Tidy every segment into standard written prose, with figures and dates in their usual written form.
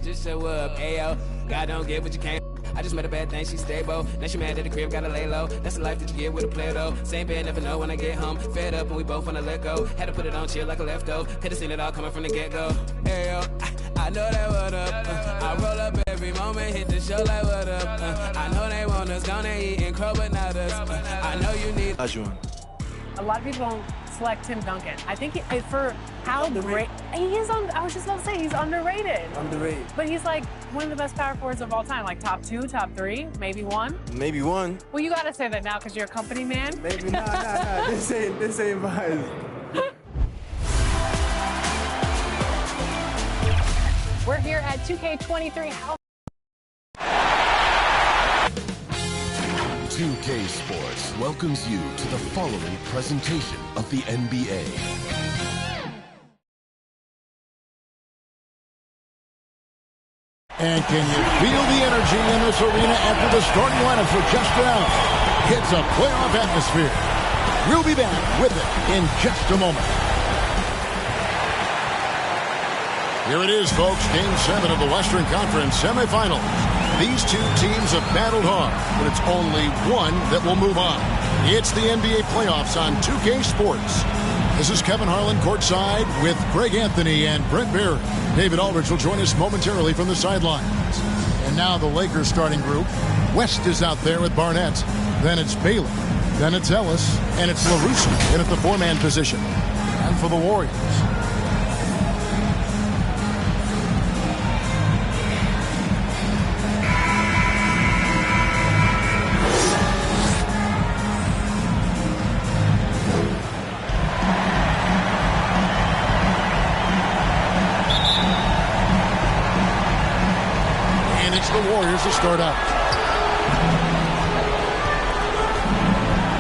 man, just show up. Ayo, God don't get what you can't. I just met a bad thing, she stable. Now she mad at the crib, gotta lay low. That's the life that you get with a player though. Same bed, never know when I get home. Fed up and we both wanna let go. Had to put it on chill like a leftover. Could've seen it all coming from the get-go. Ayo, I know that what up. I roll up every moment, hit the show like what up. I know they want us, gonna eat and crow, but not us. I know you need. A lot of people don't select Tim Duncan. I think for how great he is on. I was just about to say he's underrated. Underrated. But he's like one of the best power forwards of all time. Like top 2, top 3, maybe 1. Maybe 1. Well, you gotta say that now because you're a company man. Maybe nah. This ain't mine. We're here at 2K23. 2K Sports welcomes you to the following presentation of the NBA. And can you feel the energy in this arena after the starting lineup for just round? It's a playoff atmosphere. We'll be back with it in just a moment. Here it is, folks. Game 7 of the Western Conference semifinals. These two teams have battled hard, but it's only one that will move on. It's the NBA playoffs on 2K Sports. This is Kevin Harlan courtside with Greg Anthony and Brent Barry. David Aldridge will join us momentarily from the sidelines. And now the Lakers starting group. West is out there with Barnett. Then it's Bailey. Then it's Ellis. And it's LaRusso in at the 4-man position. And for the Warriors, to start out.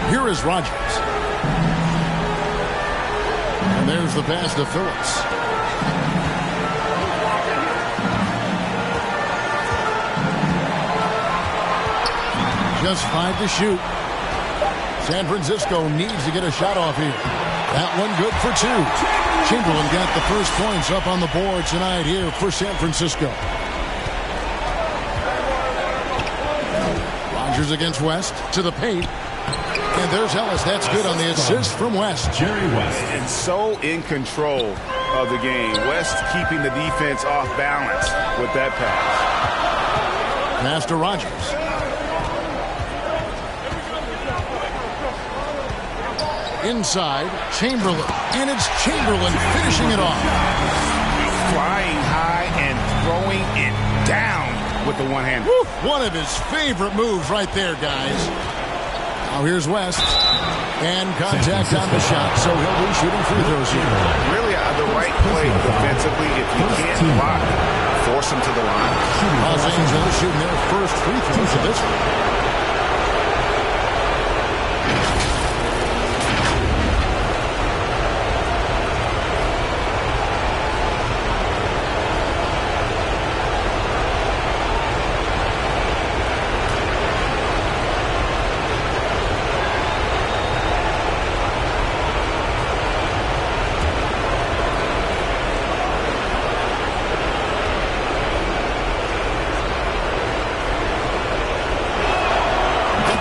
Here is Rodgers. And there's the pass to Phillips. Just 5 to shoot. San Francisco needs to get a shot off here. That one good for 2. Chamberlain got the first points up on the board tonight here for San Francisco. Rodgers against West to the paint. And there's Ellis. That's good on the assist from West. Jerry West. And so in control of the game. West keeping the defense off balance with that pass. Pass to Rodgers. Inside, Chamberlain. And it's Chamberlain finishing it off. Flying high and throwing it down with the one hand. One of his favorite moves right there, guys. Now here's West. And contact on the shot, so he'll be shooting free throws here. Really the right play defensively. If you can't block, force him to the line. Los Angeles shooting their first free throws of this one.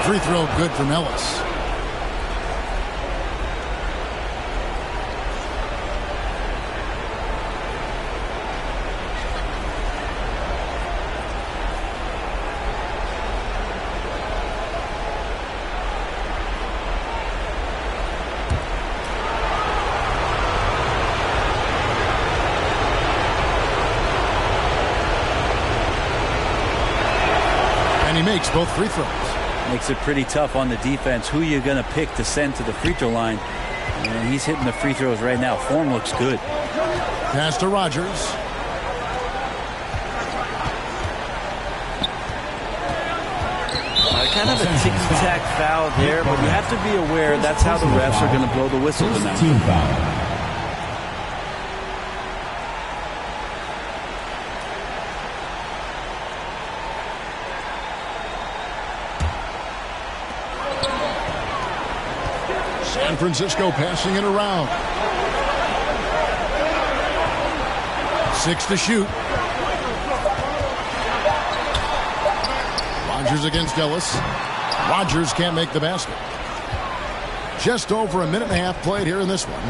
Free throw good from Ellis. And he makes both free throws. Makes it pretty tough on the defense. Who you're going to pick to send to the free throw line. And he's hitting the free throws right now. Form looks good. Pass to Rodgers. Kind of a ticky-tack foul there, but you have to be aware that's how the refs are going to blow the whistle tonight. Team foul. San Francisco passing it around. 6 to shoot. Rogers against Ellis. Rogers can't make the basket. Just over a minute and a half played here in this one.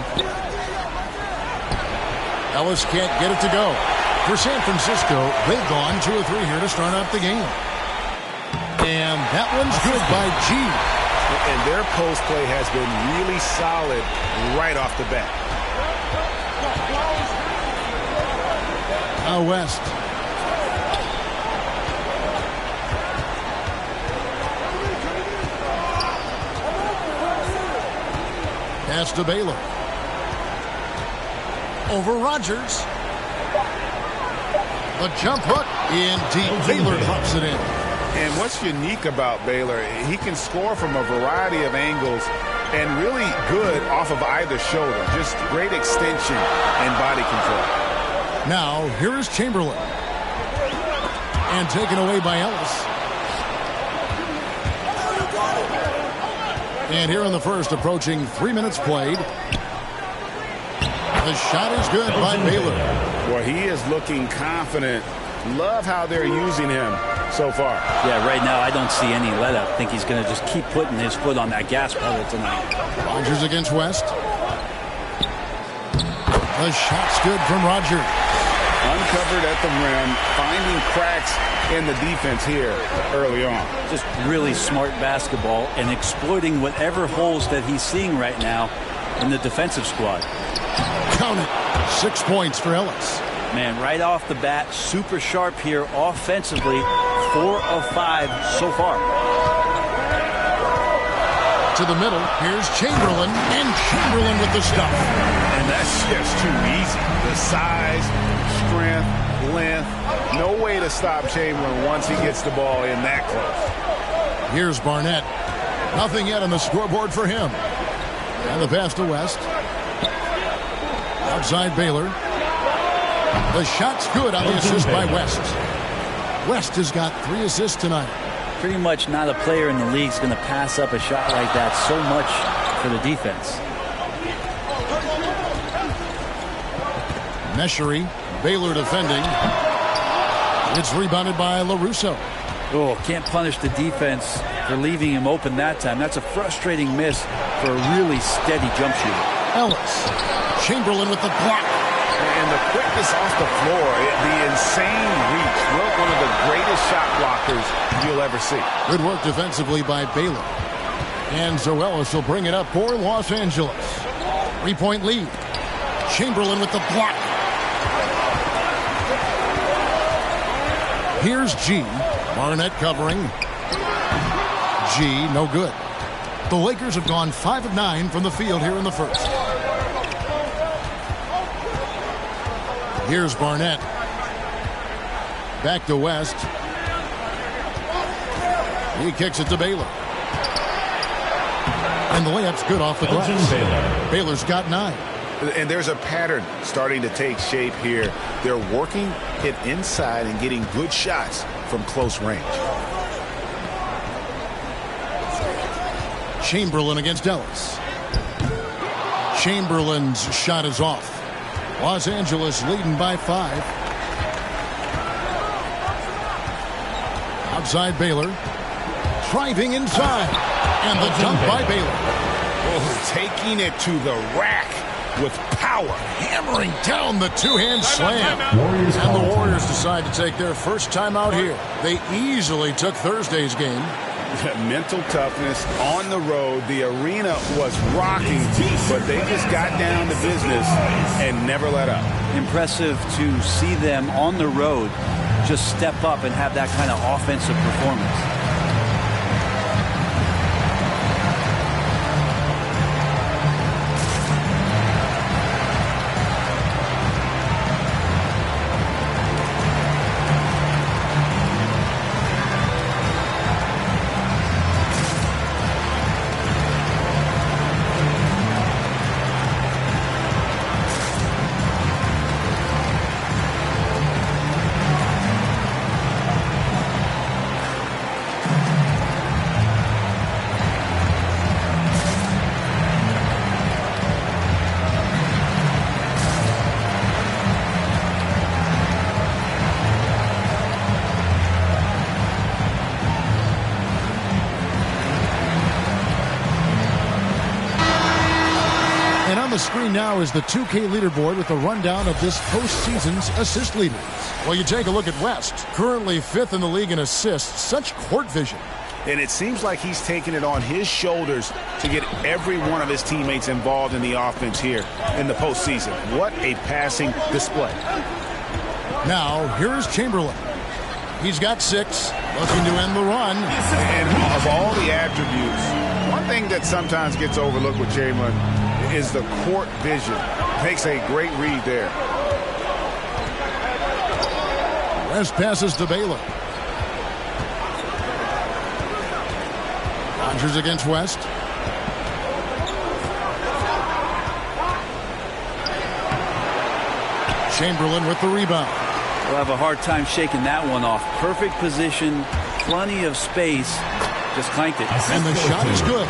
Ellis can't get it to go. For San Francisco, they've gone 2 or 3 here to start out the game. And that one's good by G. And their post play has been really solid right off the bat. Now West. Pass to Baylor. Over Rogers. The jump hook in deep. Baylor drops it in. And what's unique about Baylor, he can score from a variety of angles and really good off of either shoulder. Just great extension and body control. Now, here is Chamberlain. And taken away by Ellis. And here in the first, approaching 3 minutes played. The shot is good by Baylor. Well, he is looking confident. Love how they're using him so far. Yeah, right now I don't see any let up. I think he's going to just keep putting his foot on that gas pedal tonight. Rogers against West. The shot's good from Rogers. Uncovered at the rim, finding cracks in the defense here early on. Just really smart basketball and exploiting whatever holes that he's seeing right now in the defensive squad. Count it. 6 points for Ellis. Man, right off the bat, super sharp here offensively. 4 of 5 so far. To the middle, here's Chamberlain, and Chamberlain with the stuff. And that's just too easy. The size, strength, length, no way to stop Chamberlain once he gets the ball in that close. Here's Barnett. Nothing yet on the scoreboard for him. And the pass to West. Outside Baylor. The shot's good on the assist by West. West has got 3 assists tonight. Pretty much not a player in the league is going to pass up a shot like that so much for the defense. Meshery, Baylor defending. It's rebounded by LaRusso. Oh, can't punish the defense for leaving him open that time. That's a frustrating miss for a really steady jump shooter. Ellis. Chamberlain with the block. And the quickness off the floor, the insane reach. One of the greatest shot blockers you'll ever see. Good work defensively by Baylor. And Zoelis will bring it up for Los Angeles. 3-point lead. Chamberlain with the block. Here's G. Barnett covering. G, no good. The Lakers have gone 5 of 9 from the field here in the first. Here's Barnett. Back to West. He kicks it to Baylor. And the layup's good off the glass. Baylor's got 9. And there's a pattern starting to take shape here. They're working it inside and getting good shots from close range. Chamberlain against Ellis. Chamberlain's shot is off. Los Angeles leading by 5. Outside Baylor. Driving inside. And the dunk by Baylor. Oh, taking it to the rack with power. Hammering down the two-hand slam. And the Warriors decide to take their first time out here. They easily took Thursday's game. Mental toughness on the road. The arena was rocking, but they just got down to business and never let up. Impressive to see them on the road just step up and have that kind of offensive performance. On the screen now is the 2K leaderboard with the rundown of this postseason's assist leaders. Well, you take a look at West, currently 5th in the league in assists. Such court vision. And it seems like he's taking it on his shoulders to get every one of his teammates involved in the offense here in the postseason. What a passing display. Now, here's Chamberlain. He's got 6, looking to end the run. And of all the attributes, one thing that sometimes gets overlooked with Chamberlain is the court vision. Makes a great read there. West passes to Baylor. Rogers against West. Chamberlain with the rebound. We'll have a hard time shaking that one off. Perfect position, plenty of space. Just clanked it. And the shot is good.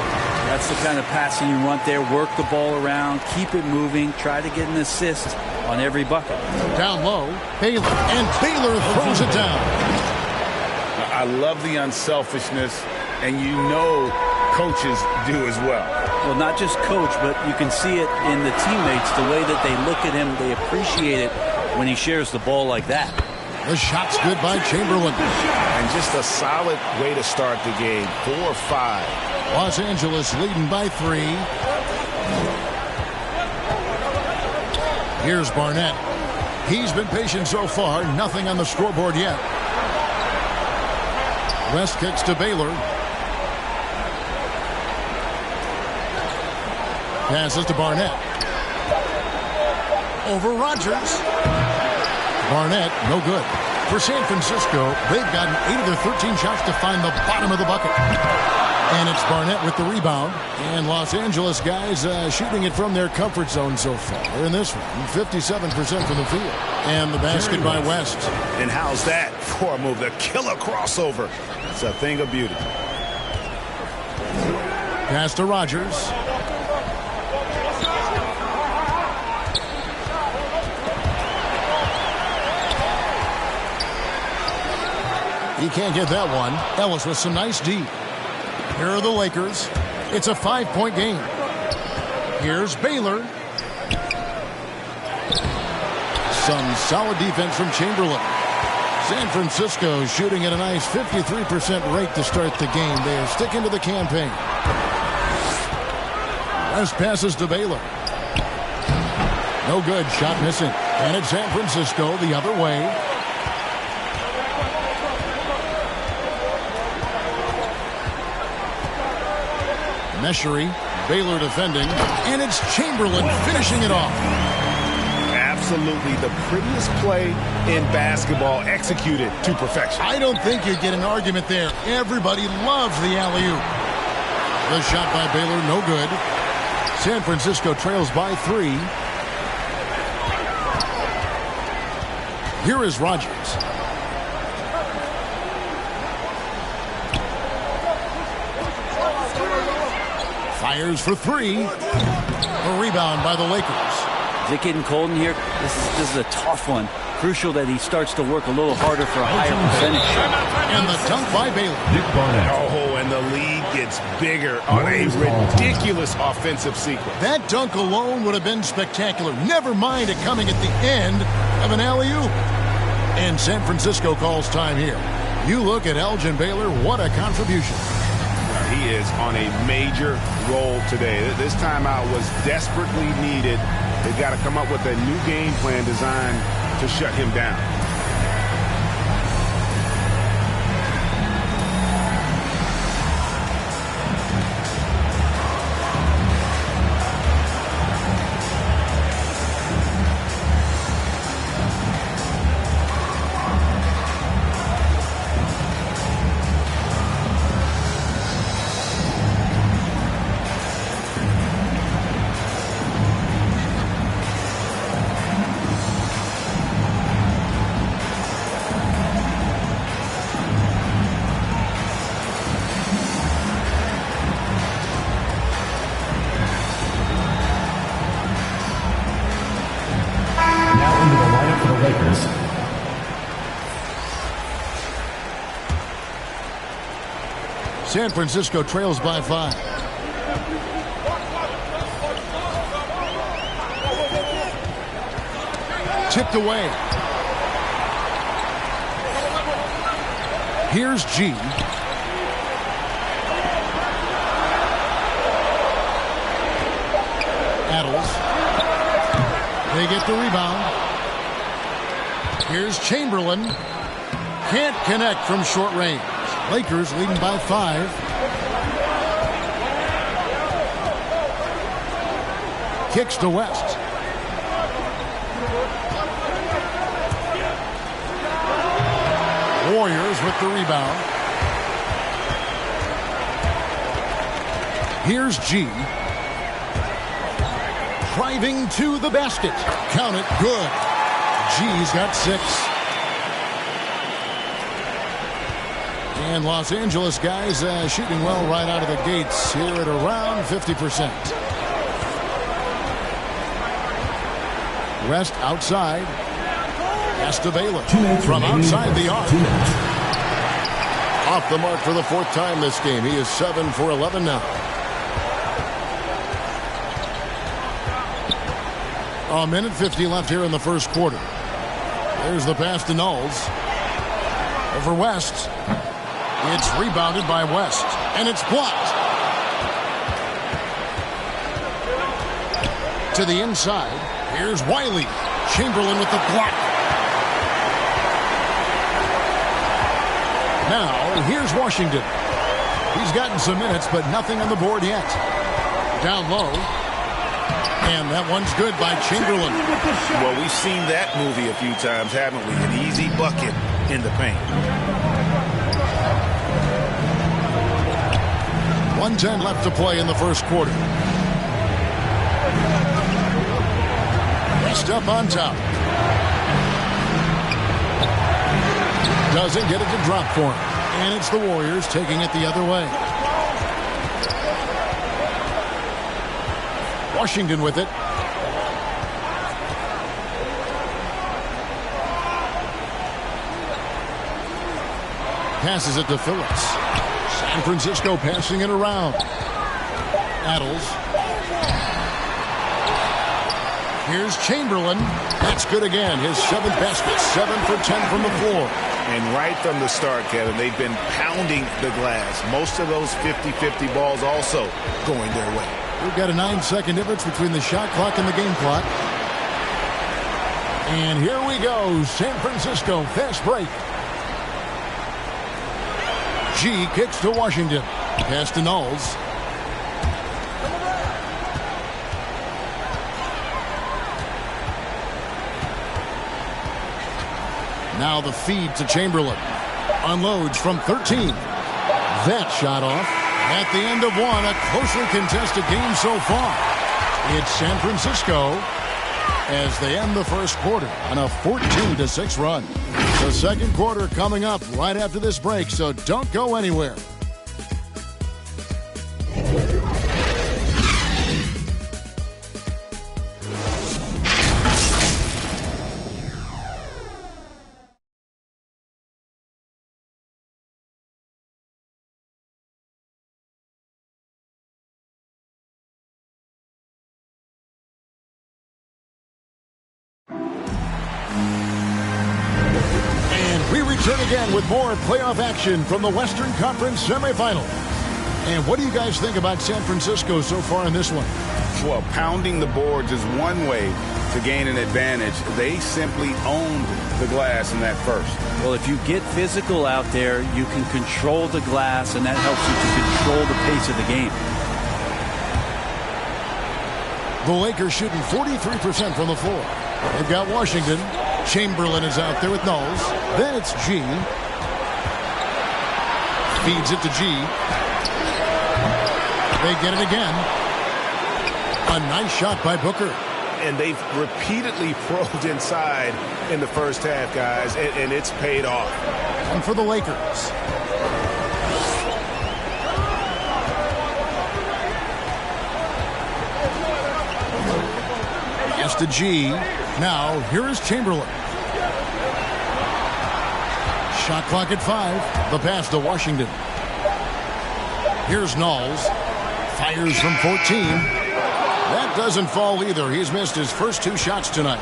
That's the kind of passing you want there. Work the ball around, keep it moving, try to get an assist on every bucket. Down low, Baylor, and Baylor throws it down. I love the unselfishness, and you know coaches do as well. Well, not just coach, but you can see it in the teammates, the way that they look at him. They appreciate it when he shares the ball like that. The shot's good by Chamberlain. And just a solid way to start the game. 4-5. Los Angeles leading by 3. Here's Barnett. He's been patient so far. Nothing on the scoreboard yet. West kicks to Baylor. Passes to Barnett. Over Rogers. Barnett, no good. For San Francisco, they've gotten 8 of their 13 shots to find the bottom of the bucket. And it's Barnett with the rebound. And Los Angeles guys shooting it from their comfort zone so far in this one. 57% from the field. And the basket by West. And how's that for a move? The killer crossover. It's a thing of beauty. Pass to Rogers. He can't get that one. Ellis with some nice D. Here are the Lakers. It's a 5-point game. Here's Baylor. Some solid defense from Chamberlain. San Francisco shooting at a nice 53% rate to start the game. They are sticking to the campaign. West passes to Baylor. No good. Shot missing. And it's San Francisco the other way. Meshery, Baylor defending, and it's Chamberlain finishing it off. Absolutely the prettiest play in basketball, executed to perfection. I don't think you'd get an argument there. Everybody loves the alley-oop. The shot by Baylor, no good. San Francisco trails by 3. Here is Rogers. Fires for 3. A rebound by the Lakers. Is it getting cold in here? This is a tough one. Crucial that he starts to work a little harder for a higher percentage shot. And the dunk by Baylor. Oh, and the lead gets bigger on a ridiculous offensive sequence. That dunk alone would have been spectacular. Never mind it coming at the end of an alley-oop. And San Francisco calls time here. You look at Elgin Baylor, what a contribution. He is on a major roll today. This timeout was desperately needed. They've got to come up with a new game plan designed to shut him down. San Francisco trails by 5. Tipped away. Here's G. Adels. They get the rebound. Here's Chamberlain. Can't connect from short range. Lakers leading by 5. Kicks to West. Warriors with the rebound. Here's G. Driving to the basket. Count it. Good. G's got 6. And Los Angeles guys shooting well right out of the gates here at around 50%. West outside. Baylor from outside the arc. Off the mark for the 4th time this game. He is 7 for 11 now. A minute 50 left here in the first quarter. There's the pass to Knowles. Over West. It's rebounded by West. And it's blocked. To the inside. Here's Wiley. Chamberlain with the block. Now, here's Washington. He's gotten some minutes, but nothing on the board yet. Down low. And that one's good by Chamberlain. Well, we've seen that movie a few times, haven't we? An easy bucket in the paint. 1:10 left to play in the first quarter. West up on top. Doesn't get it to drop for him. And it's the Warriors taking it the other way. Washington with it. Passes it to Phillips. San Francisco passing it around. Adels. Here's Chamberlain. That's good again. His 7th basket. 7 for 10 from the floor. And right from the start, Kevin, they've been pounding the glass. Most of those 50-50 balls also going their way. We've got a 9-second difference between the shot clock and the game clock. And here we go. San Francisco, fast break. G kicks to Washington. Pass to Knowles. Now the feed to Chamberlain. Unloads from 13. That shot off. At the end of one, a closely contested game so far. It's San Francisco as they end the first quarter on a 14-6 run. The second quarter coming up right after this break, so don't go anywhere. We return again with more playoff action from the Western Conference semifinals. And what do you guys think about San Francisco so far in this one? Well, pounding the boards is one way to gain an advantage. They simply owned the glass in that first. Well, if you get physical out there, you can control the glass, and that helps you to control the pace of the game. The Lakers shooting 43% from the floor. They've got Washington. Chamberlain is out there with Knowles. Then it's G. Feeds it to G. They get it again. A nice shot by Booker. And they've repeatedly probed inside in the first half, guys, and it's paid off. And for the Lakers. Pass to G. Now, here is Chamberlain. Shot clock at 5. The pass to Washington. Here's Knowles. Fires from 14. That doesn't fall either. He's missed his first 2 shots tonight.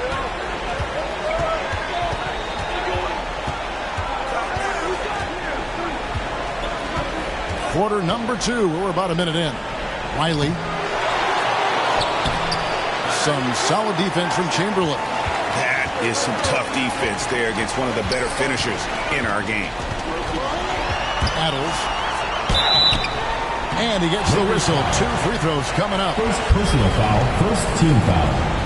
quarter number 2. We're about a minute in. Wiley. Some solid defense from Chamberlain. That is some tough defense there against one of the better finishers in our game. Adams. And he gets the whistle. 2 free throws coming up. First personal foul, first team foul.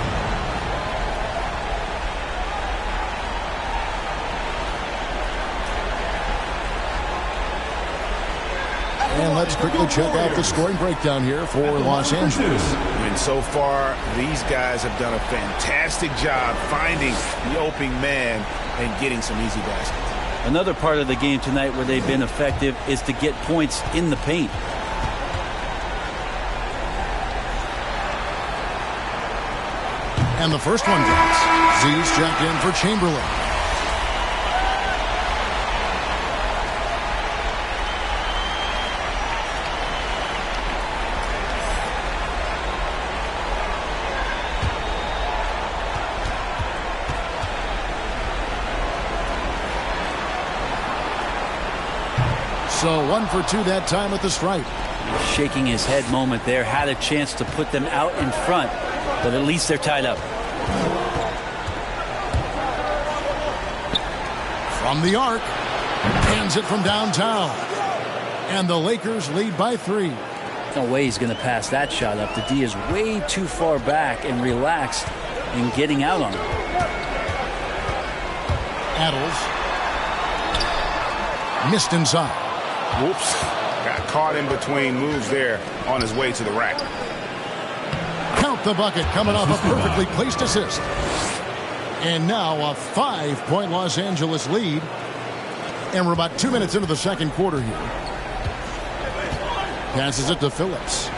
And let's quickly check out the scoring breakdown here for Los Angeles. And so far, these guys have done a fantastic job finding the opening man and getting some easy baskets. Another part of the game tonight where they've been effective is to get points in the paint. And the first one drops. Z's checked in for Chamberlain. So 1 for 2 that time at the stripe. Shaking his head moment there. Had a chance to put them out in front, but at least they're tied up. From the arc. Hands it from downtown. And the Lakers lead by 3. No way he's going to pass that shot up. The D is way too far back and relaxed in getting out on him. Adams. Missed inside. Whoops. Got caught in between moves there on his way to the rack. Count the bucket coming off a perfectly placed assist. And now a 5-point Los Angeles lead. And we're about 2 minutes into the second quarter here. Passes it to Phillips.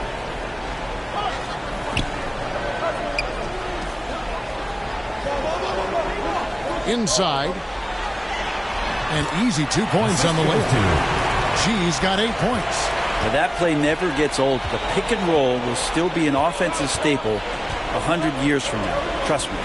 Inside. An easy 2 points on the layup. G's got 8 points. Now that play never gets old. The pick and roll will still be an offensive staple 100 years from now. Trust me.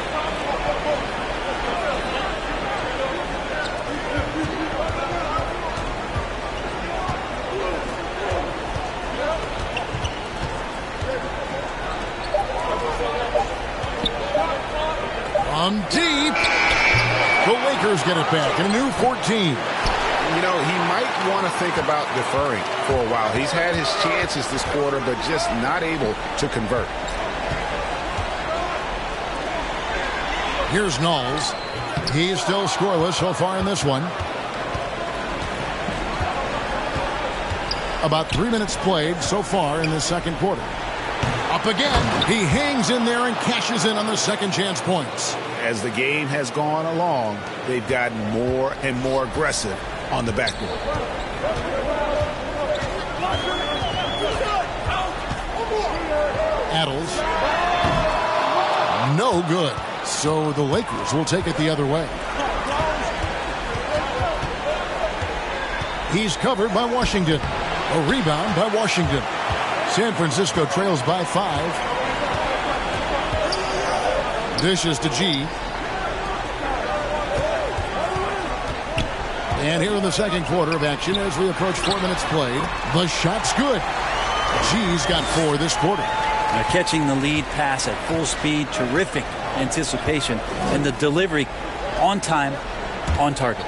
From deep. The Lakers get it back in a new 14. You know, he might want to think about deferring for a while. He's had his chances this quarter, but just not able to convert. Here's Knowles. He's still scoreless so far in this one. About 3 minutes played so far in the second quarter. Up again. He hangs in there and cashes in on the second chance points. As the game has gone along, they've gotten more and more aggressive on the backboard. Adams. No good. So the Lakers will take it the other way. He's covered by Washington. A rebound by Washington. San Francisco trails by 5. Dishes to G. And here in the second quarter of action as we approach 4 minutes played. The shot's good. G's got 4 this quarter. Now catching the lead pass at full speed, terrific anticipation, and the delivery on time, on target.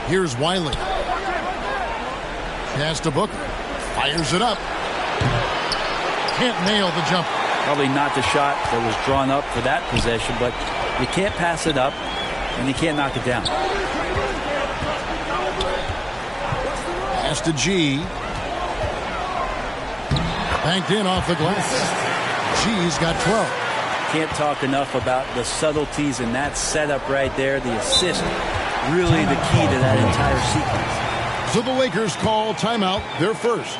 Here's Wiley. Pass to Booker. Fires it up. Can't nail the jumper. Probably not the shot that was drawn up for that possession, but you can't pass it up and you can't knock it down. Pass to G. Banked in off the glass. G's got 12. Can't talk enough about the subtleties in that setup right there. The assist, really the key to that entire sequence. So the Lakers call timeout, their first.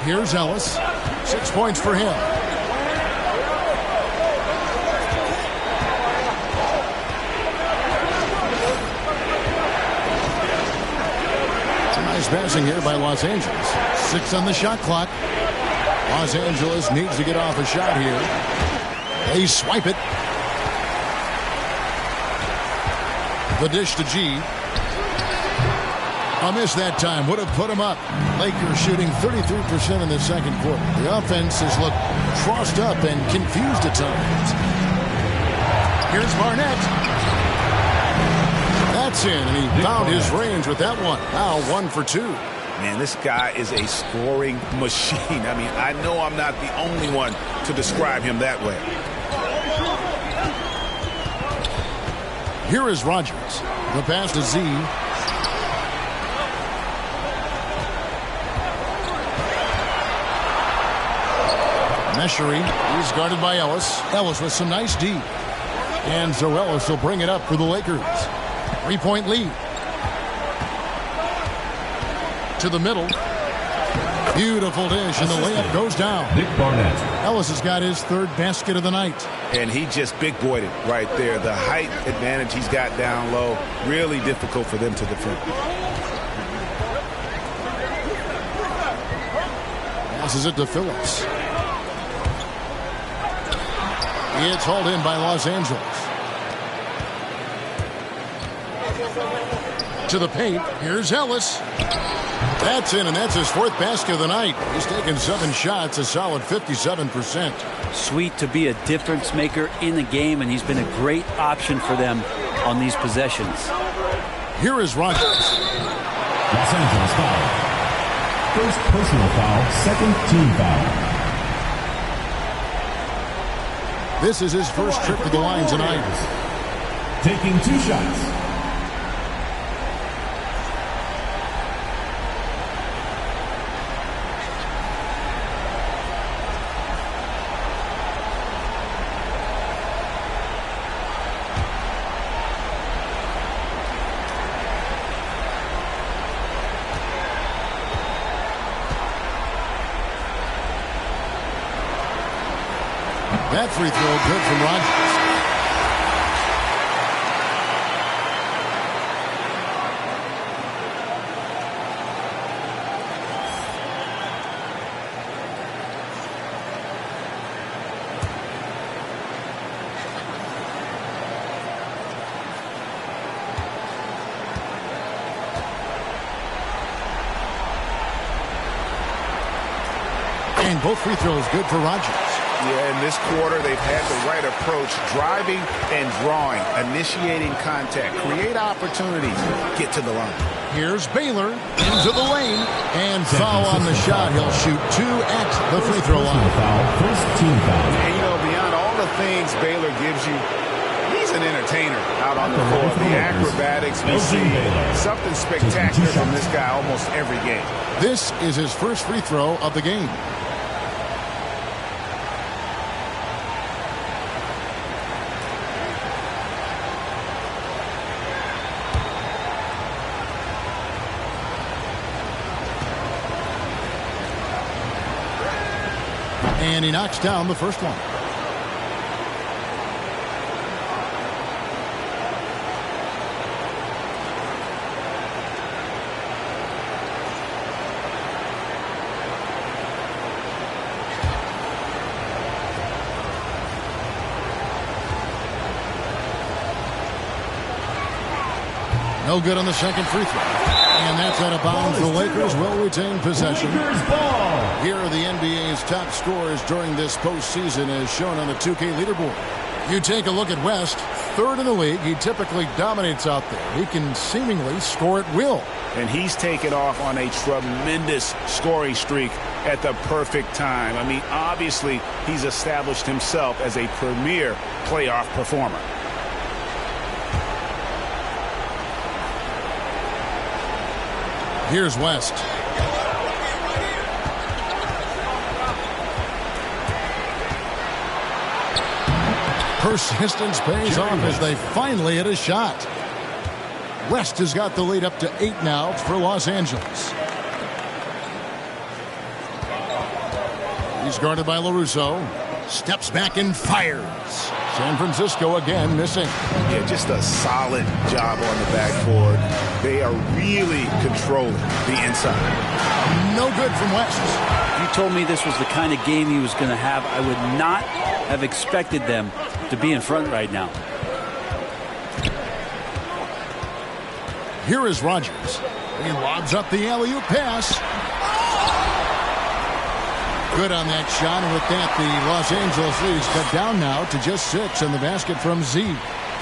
Here's Ellis. 6 points for him. Nice passing here by Los Angeles. 6 on the shot clock. Los Angeles needs to get off a shot here. They swipe it. The dish to G. A miss that time. Would have put him up. Lakers shooting 33% in the second quarter. The offense has looked crossed up and confused at times. Here's Barnett. That's in, and he found his range with that one. Now 1 for 2. Man, this guy is a scoring machine. I mean, I know I'm not the only one to describe him that way. Here is Rogers. The pass to Z. Meshery. He's guarded by Ellis. Ellis with some nice D. And Zarellis will bring it up for the Lakers. 3-point lead. To the middle. Beautiful dish, and the layup goes down. Nick Barnett. Ellis has got his 3rd basket of the night. And he just big-boyed it right there. The height advantage he's got down low, really difficult for them to defend. Passes it to Phillips. It's hauled in by Los Angeles. To the paint. Here's Ellis. That's in, and that's his 4th basket of the night. He's taken 7 shots, a solid 57%. Sweet to be a difference maker in the game, and he's been a great option for them on these possessions. Here is Rogers. Los Angeles foul. First personal foul, 2nd team foul. This is his first trip to the line tonight. Taking 2 shots. That free throw good from Rogers. And both free throws good for Rogers. Yeah, in this quarter, they've had the right approach, driving and drawing, initiating contact, create opportunities, get to the line. Here's Baylor into the lane, and foul on the shot. He'll shoot 2 at the free throw line. First team foul. And, you know, beyond all the things Baylor gives you, he's an entertainer out on the floor. The acrobatics we see, something spectacular from this guy almost every game. This is his first free throw of the game. And he knocks down the first one. No good on the second free throw. And that's out of bounds. The Lakers will retain possession. Here are the NBA's top scorers during this postseason as shown on the 2K leaderboard. You take a look at West, 3rd in the league. He typically dominates out there. He can seemingly score at will. And he's taken off on a tremendous scoring streak at the perfect time. I mean, obviously, he's established himself as a premier playoff performer. Here's West. Persistence pays off as they finally hit a shot. West has got the lead up to 8 now for Los Angeles. He's guarded by LaRusso. Steps back and fires. San Francisco again missing. Yeah, just a solid job on the backboard. They are really controlling the inside. No good from West. If you told me this was the kind of game he was going to have, I would not have expected them to be in front right now. Here is Rogers. He lobs up the alley-oop pass. Good on that shot, and with that, the Los Angeles leads cut down now to just 6 in the basket from Z.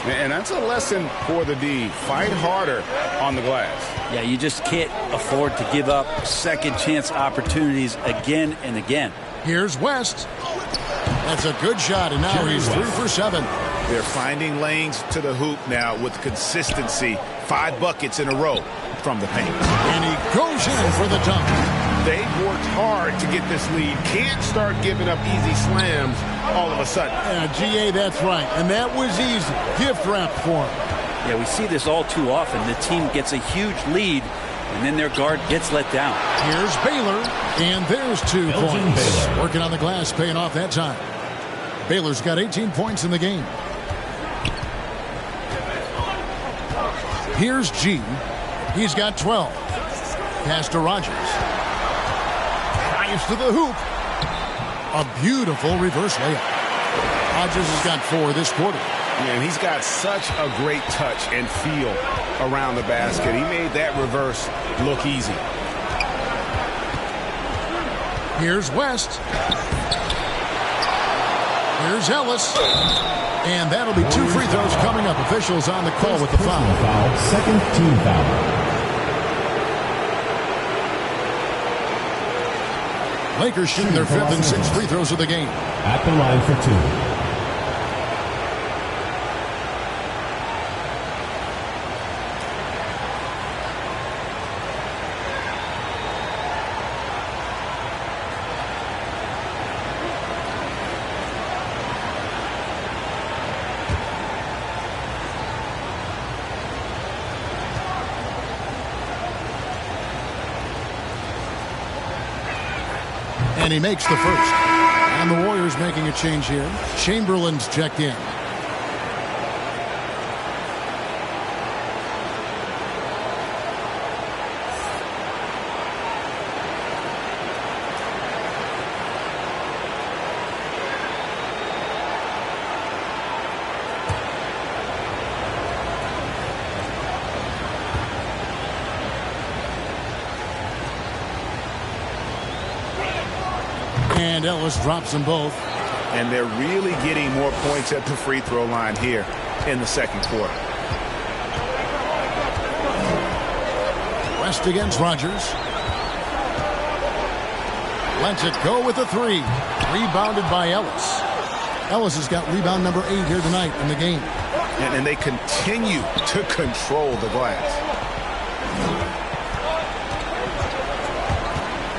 And that's a lesson for the D. Fight harder on the glass. Yeah, you just can't afford to give up second chance opportunities again and again. Here's West. That's a good shot, and now he's 3 for 7. They're finding lanes to the hoop now with consistency. 5 buckets in a row from the paint. And he goes in for the dunk. They've worked hard to get this lead. Can't start giving up easy slams all of a sudden. Yeah, GA, that's right. And that was easy. Gift wrap for him. Yeah, we see this all too often. The team gets a huge lead, and then their guard gets let down. Here's Baylor, and there's 2 points. Baylor. Working on the glass, paying off that time. Baylor's got 18 points in the game. Here's G. He's got 12. Pass to Rogers. Drives to the hoop. A beautiful reverse layup. Rogers has got 4 this quarter. And he's got such a great touch and feel around the basket. He made that reverse look easy. Here's West. Here's Ellis. And that'll be 2 free throws coming up. Officials on the call with the foul. Second team foul. Lakers shooting their 5th and 6th free throws of the game. At the line for 2. And he makes the first. And the Warriors making a change here. Chamberlain's checked in. And Ellis drops them both. And they're really getting more points at the free throw line here in the second quarter. West against Rogers. Lets it go with a 3. Rebounded by Ellis. Ellis has got rebound number 8 here tonight in the game. And they continue to control the glass.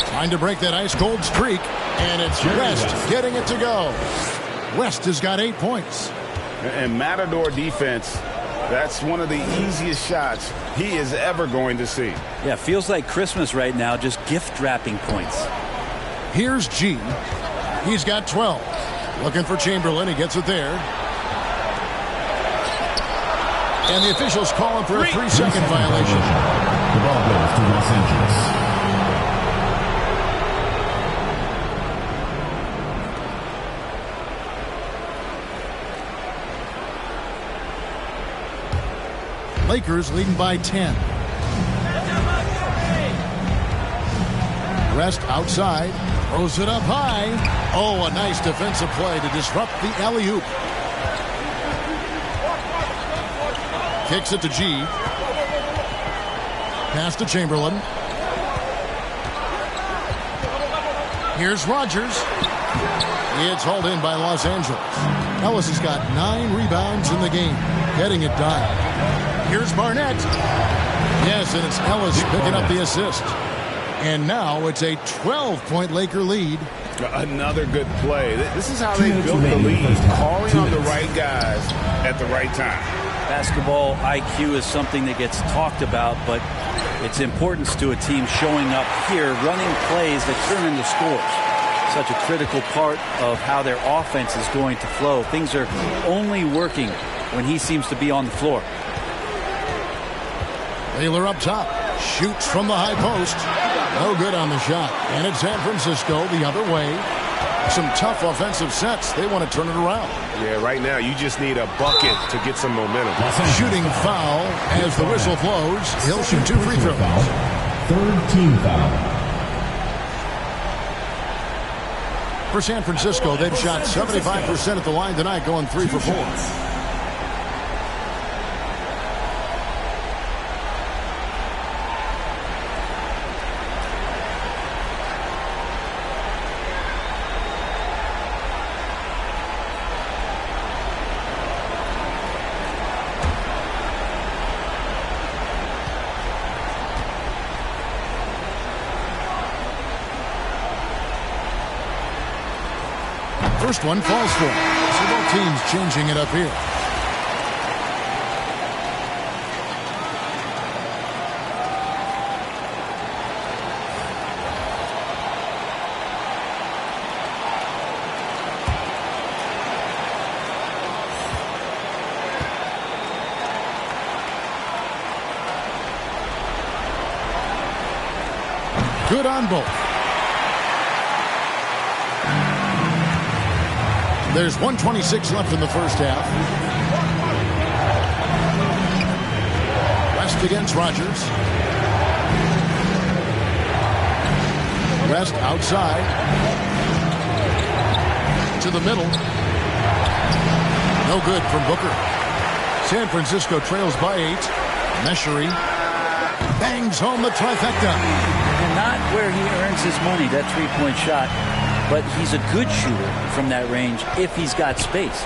Trying to break that ice-cold streak. And it's West getting it to go. West has got 8 points. And Matador defense, that's one of the easiest shots he is ever going to see. Yeah, feels like Christmas right now, just gift wrapping points. Here's G. He's got 12. Looking for Chamberlain. He gets it there. And the officials calling for a 3-second violation. The ball goes to Los Angeles. Lakers leading by 10. Rest outside. Throws it up high. Oh, a nice defensive play to disrupt the alley-oop. Kicks it to G. Pass to Chamberlain. Here's Rogers. It's hauled in by Los Angeles. Ellis has got 9 rebounds in the game. Getting it done. Here's Barnett. Yes, and it's Ellis picking up the assist. And now it's a 12-point Laker lead. Another good play. This is how they built the lead. Calling on the right guys at the right time. Basketball IQ is something that gets talked about, but its importance to a team showing up here, running plays that turn into scores. such a critical part of how their offense is going to flow. Things are only working when he seems to be on the floor. Baylor up top. Shoots from the high post. No good on the shot. And it's San Francisco the other way. Some tough offensive sets. They want to turn it around. Yeah, right now you just need a bucket to get some momentum. Shooting foul as the whistle blows. He'll shoot 2 free throws. Third team foul. For San Francisco, they've shot 75% at the line tonight, going 3 for 4. First one falls for him. So both teams changing it up here. Good on both. There's 1:26 left in the first half. West against Rogers. West outside. To the middle. No good from Booker. San Francisco trails by 8. Meschery bangs home the trifecta. And not where he earns his money, that three-point shot. But he's a good shooter from that range if he's got space.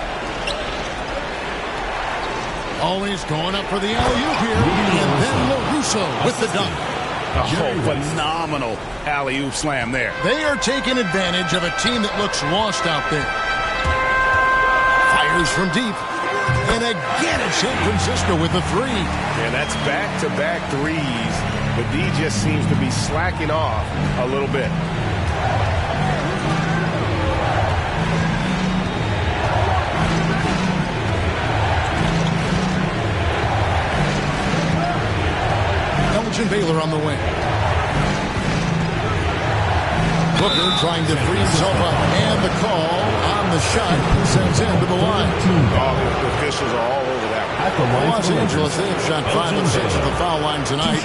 Always going up for the alley-oop here. And then LaRusso with the dunk. Oh, phenomenal alley-oop slam there. They are taking advantage of a team that looks lost out there. Fires from deep. And again it's San Francisco with the 3. And that's back-to-back threes. But D just seems to be slacking off a little bit. And Baylor on the wing. Booker trying to free himself up. And the call on the shot sends him to the line. Oh, the officials are all over that one. Los Angeles, they have shot 5 of 6 at the foul line tonight.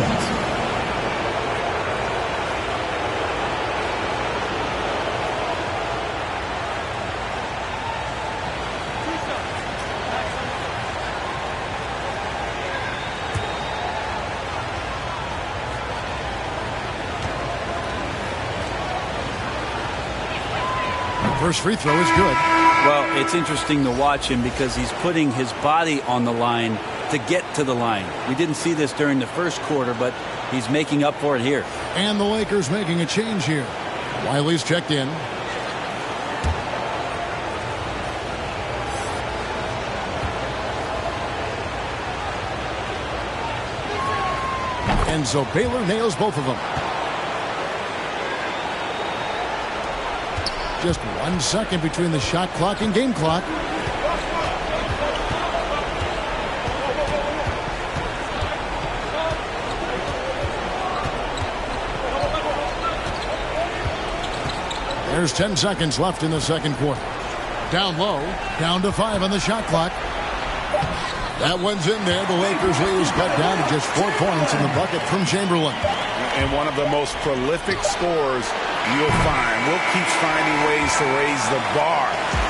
First free throw is good. Well, it's interesting to watch him because he's putting his body on the line to get to the line. We didn't see this during the first quarter, but he's making up for it here. And the Lakers making a change here. Wiley's checked in. And so Baylor nails both of them. Just 1 second between the shot clock and game clock. There's 10 seconds left in the second quarter. Down low, down to 5 on the shot clock. That one's in there. The Lakers lead is cut down to just 4 points in the bucket from Chamberlain. And one of the most prolific scorers you'll find. Will keeps finding ways to raise the bar,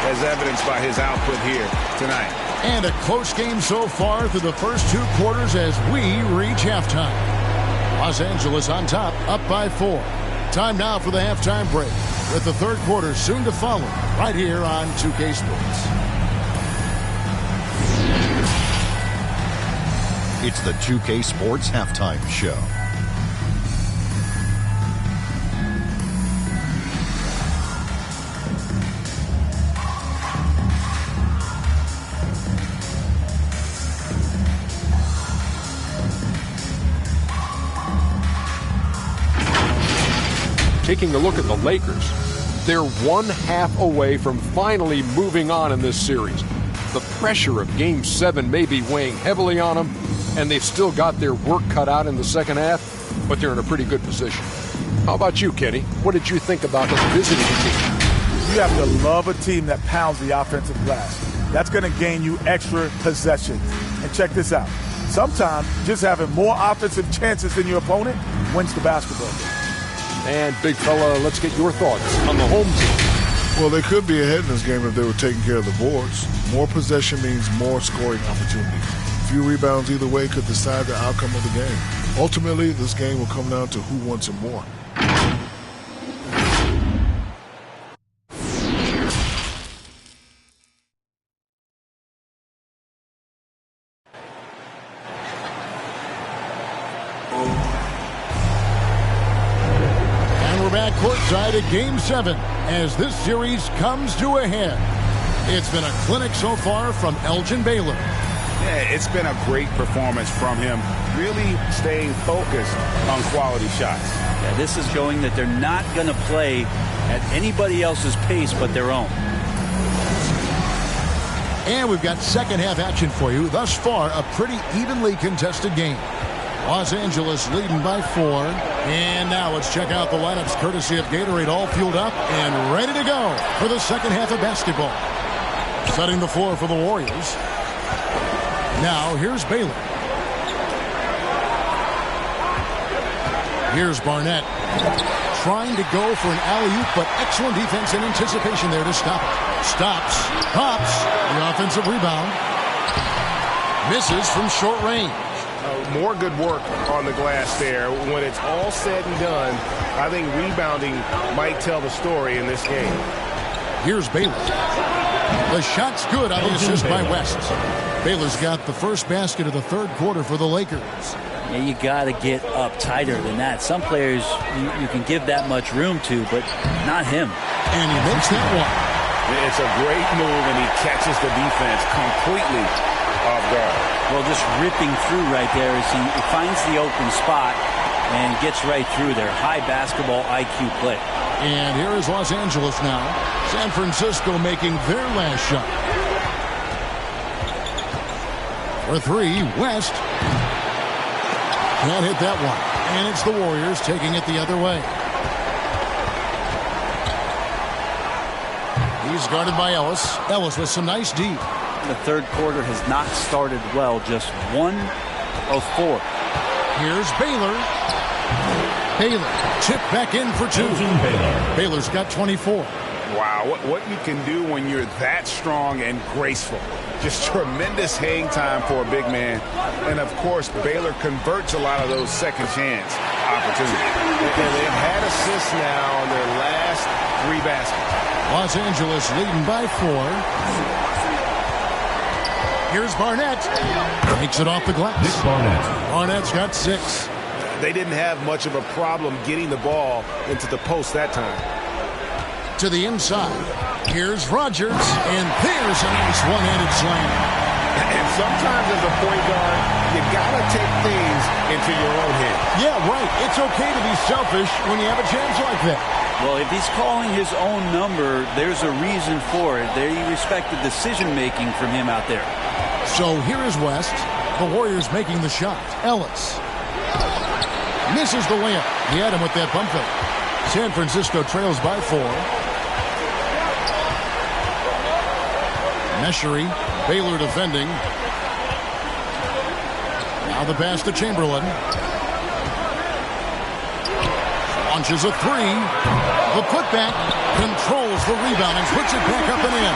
as evidenced by his output here tonight. And a close game so far through the first 2 quarters as we reach halftime. Los Angeles on top, up by 4. Time now for the halftime break, with the third quarter soon to follow, right here on 2K Sports. It's the 2K Sports Halftime Show. Taking a look at the Lakers, They're 1/2 away from finally moving on in this series. The pressure of Game 7 may be weighing heavily on them, and they've still got their work cut out in the second half, but they're in a pretty good position. How about you, Kenny? What did you think about this visiting team? You have to love a team that pounds the offensive glass. That's going to gain you extra possessions. And check this out. Sometimes just having more offensive chances than your opponent wins the basketball game. And, big fella, let's get your thoughts on the home team. Well, they could be ahead in this game if they were taking care of the boards. More possession means more scoring opportunities. Few rebounds either way could decide the outcome of the game. Ultimately, this game will come down to who wants it more. Courtside at Game 7 as this series comes to a head. It's been a clinic so far from Elgin Baylor. Yeah, it's been a great performance from him, really staying focused on quality shots. Yeah, this is showing that they're not going to play at anybody else's pace but their own. And we've got second half action for you. Thus far, a pretty evenly contested game. Los Angeles leading by 4. And now let's check out the lineups courtesy of Gatorade, all fueled up and ready to go for the second half of basketball. Setting the floor for the Warriors. Now here's Baylor. Here's Barnett. Trying to go for an alley-oop, but excellent defense and anticipation there to stop it. Stops. Pops. The offensive rebound. Misses from short range. More good work on the glass there. When it's all said and done, I think rebounding might tell the story in this game. Here's Baylor. The shot's good on the assist by West. Baylor's got the first basket of the third quarter for the Lakers. Yeah, you got to get up tighter than that. Some players you can give that much room to, but not him. And he makes that one. It's a great move, and he catches the defense completely off guard. Well, just ripping through right there as he finds the open spot and gets right through there. High basketball IQ play. And here is Los Angeles now. San Francisco making their last shot. For 3, West. Can't hit that one. And it's the Warriors taking it the other way. He's guarded by Ellis. Ellis with some nice D. The third quarter has not started well. Just 1 of 4. Here's Baylor. Baylor chipped back in for 2. Baylor's got 24. Wow, what you can do when you're that strong and graceful. Just tremendous hang time for a big man. And, of course, Baylor converts a lot of those second chance opportunities. And they've had assists now on their last 3 baskets. Los Angeles leading by 4. Here's Barnett. Takes it off the glass. Barnett's got 6. They didn't have much of a problem getting the ball into the post that time. To the inside. Here's Rogers. And there's a nice one-handed slam. And sometimes as a point guard, you got to take things into your own hands. Yeah, right. It's okay to be selfish when you have a chance like that. Well, if he's calling his own number, there's a reason for it. They respect the decision-making from him out there. So here is West. The Warriors making the shot. Ellis. Misses the layup. He had him with that pump fake. San Francisco trails by 4. Meshery. Baylor defending. Now the pass to Chamberlain. Launches a 3. The putback controls the rebound and puts it back up and in.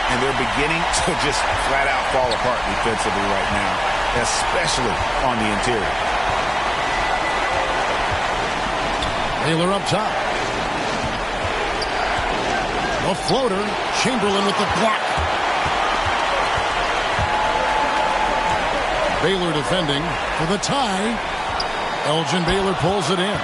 And they're beginning to just flat out fall apart defensively right now, especially on the interior. Baylor up top. The floater. Chamberlain with the block. Baylor defending for the tie. Elgin Baylor pulls it in.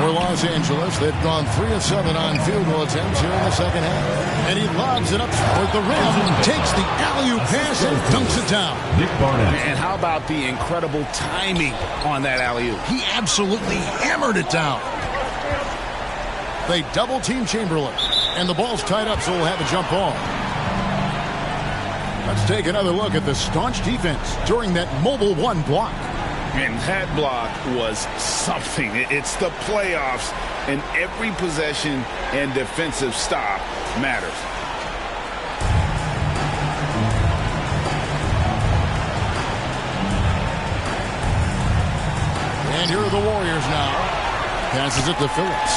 For Los Angeles, they've gone 3 of 7 on field goal attempts here in the second half. And he lobs it up toward the rim, takes the alley-oop pass and dunks it down. And how about the incredible timing on that alley-oop? He absolutely hammered it down. They double-team Chamberlain. And the ball's tied up, so we'll have a jump ball. Let's take another look at the staunch defense during that mobile one block. And that block was something. It's the playoffs, and every possession and defensive stop matters. And here are the Warriors now. Passes it to Phillips.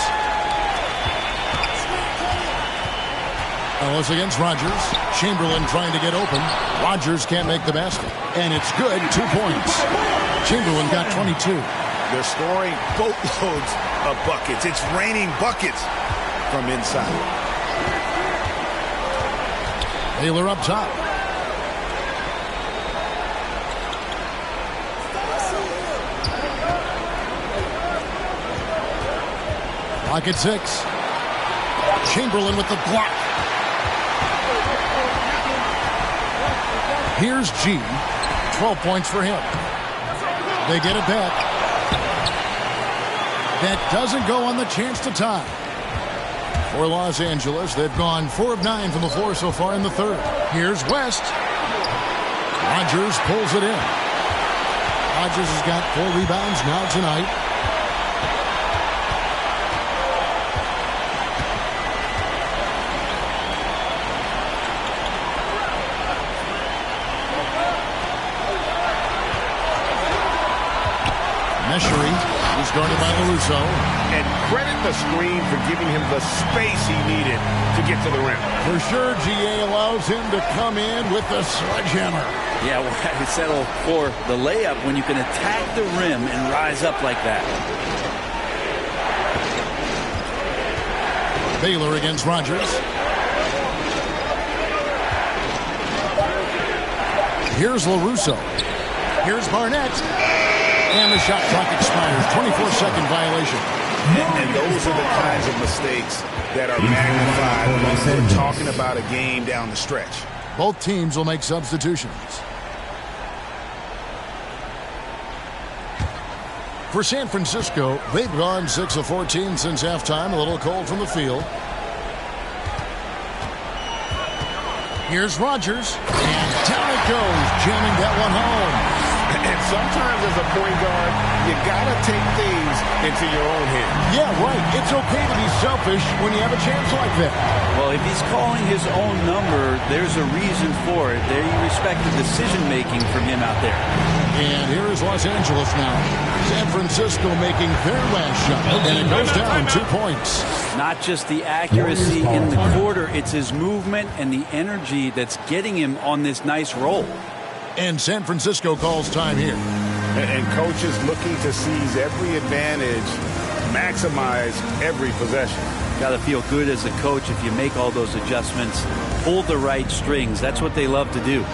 Ellis against Rogers. Chamberlain trying to get open. Rogers can't make the basket. And it's good. 2 points. Chamberlain got 22. They're scoring boatloads of buckets. It's raining buckets from inside. Baylor up top. Clock at 6. Chamberlain with the block. Here's G. 12 points for him. They get it back. That doesn't go on the chance to tie. For Los Angeles, they've gone 4 of 9 from the floor so far in the third. Here's West. Rogers pulls it in. Rogers has got 4 rebounds now tonight. Meshery is guarded by LaRusso. And credit the screen for giving him the space he needed to get to the rim. For sure, GA allows him to come in with the sledgehammer. Yeah, why settle for the layup when you can attack the rim and rise up like that? Baylor against Rogers. Here's LaRusso. Here's Barnett. And the shot clock expires. 24-second violation. And those are the kinds of mistakes that are magnified when we're talking about a game down the stretch. Both teams will make substitutions. For San Francisco, they've gone 6 of 14 since halftime. A little cold from the field. Here's Rogers. And down it goes, jamming that one home. And sometimes as a point guard, you got to take things into your own hands. Yeah, right. It's okay to be selfish when you have a chance like that. Well, if he's calling his own number, there's a reason for it. There you respect the decision-making from him out there. And here is Los Angeles now. San Francisco making their last shot. And it goes down 2 points. Not just the accuracy in the quarter, it's his movement and the energy that's getting him on this nice roll. And San Francisco calls time here. And coaches looking to seize every advantage, maximize every possession. Got to feel good as a coach if you make all those adjustments, pull the right strings. That's what they love to do.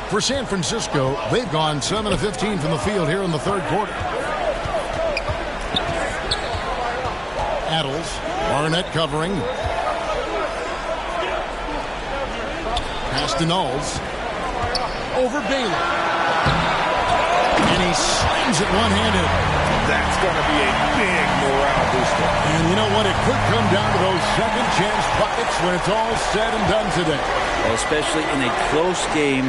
For San Francisco, they've gone 7 of 15 from the field here in the third quarter. Adels, Barnett covering. Pass to Knowles. Over Baylor. And he slams it one-handed. That's going to be a big morale booster. And you know what? It could come down to those second-chance buckets when it's all said and done today. Well, especially in a close game,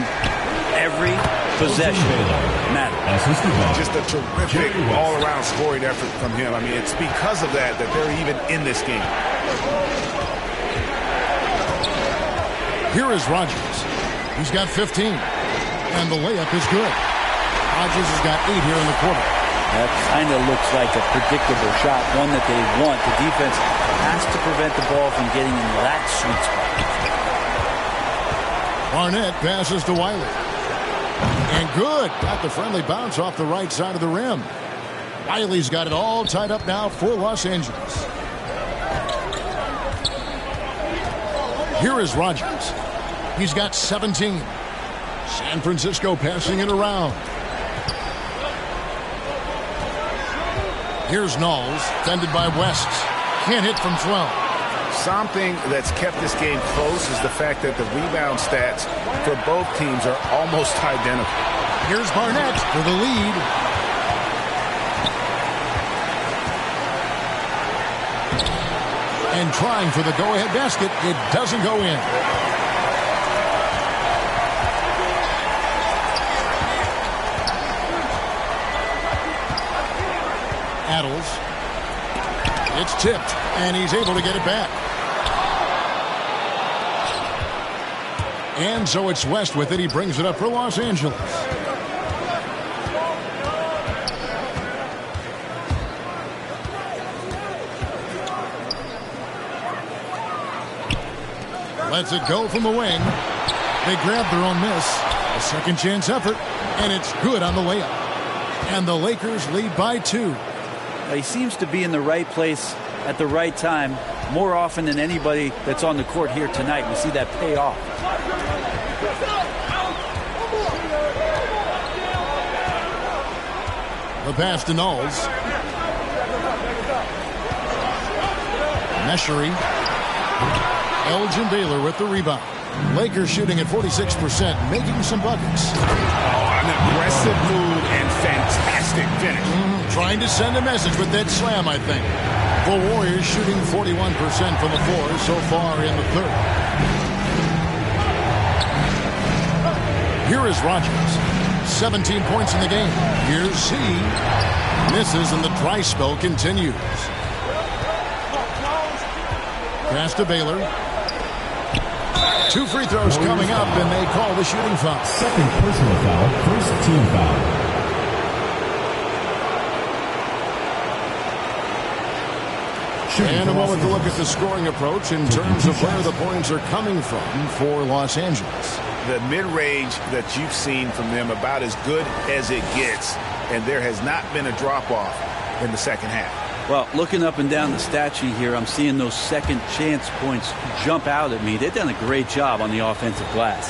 every possession matters. Just a terrific all-around scoring effort from him. I mean, it's because of that they're even in this game. Here is Rogers. He's got 15. And the layup is good. Hodges has got 8 here in the quarter. That kind of looks like a predictable shot, one that they want. The defense has to prevent the ball from getting in that sweet spot. Barnett passes to Wiley. And good. Got the friendly bounce off the right side of the rim. Wiley's got it all tied up now for Los Angeles. Here is Rogers. He's got 17. San Francisco passing it around. Here's Knowles, fended by West. Can't hit from 12. Something that's kept this game close is the fact that the rebound stats for both teams are almost identical. Here's Barnett for the lead. And trying for the go-ahead basket. It doesn't go in. Adels. It's tipped, and he's able to get it back. And so it's West with it. He brings it up for Los Angeles. Lets it go from the wing. They grab their own miss. A second chance effort, and it's good on the layup. And the Lakers lead by 2. He seems to be in the right place at the right time more often than anybody that's on the court here tonight. We see that pay off. The pass to Knowles. Meshery. Elgin Baylor with the rebound. Lakers shooting at 46%, making some buckets. Oh, an aggressive move and fantastic finish. Trying to send a message with that slam, I think. The Warriors shooting 41% from the floor so far in the third. Here is Rogers. 17 points in the game. Here's C. Misses and the dry spell continues. Pass to Baylor. 2 free throws coming up, and they call the shooting foul. Second personal foul, first team foul. And a moment to look at the scoring approach in terms of where the points are coming from for Los Angeles. The mid-range that you've seen from them about as good as it gets, and there has not been a drop-off in the second half. Well, looking up and down the stat sheet here, I'm seeing those second chance points jump out at me. They've done a great job on the offensive glass.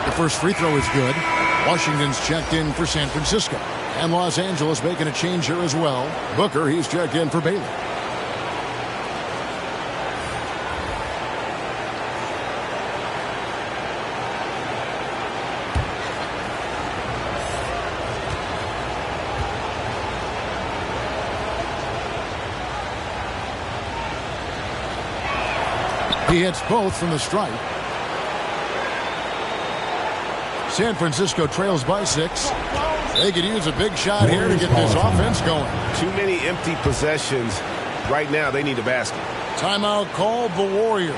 The first free throw is good. Washington's checked in for San Francisco. And Los Angeles making a change here as well. Booker, he's checked in for Baylor. He hits both from the stripe. San Francisco trails by 6. They could use a big shot here to get this offense going. Too many empty possessions. Right now, they need a basket. Timeout called the Warriors.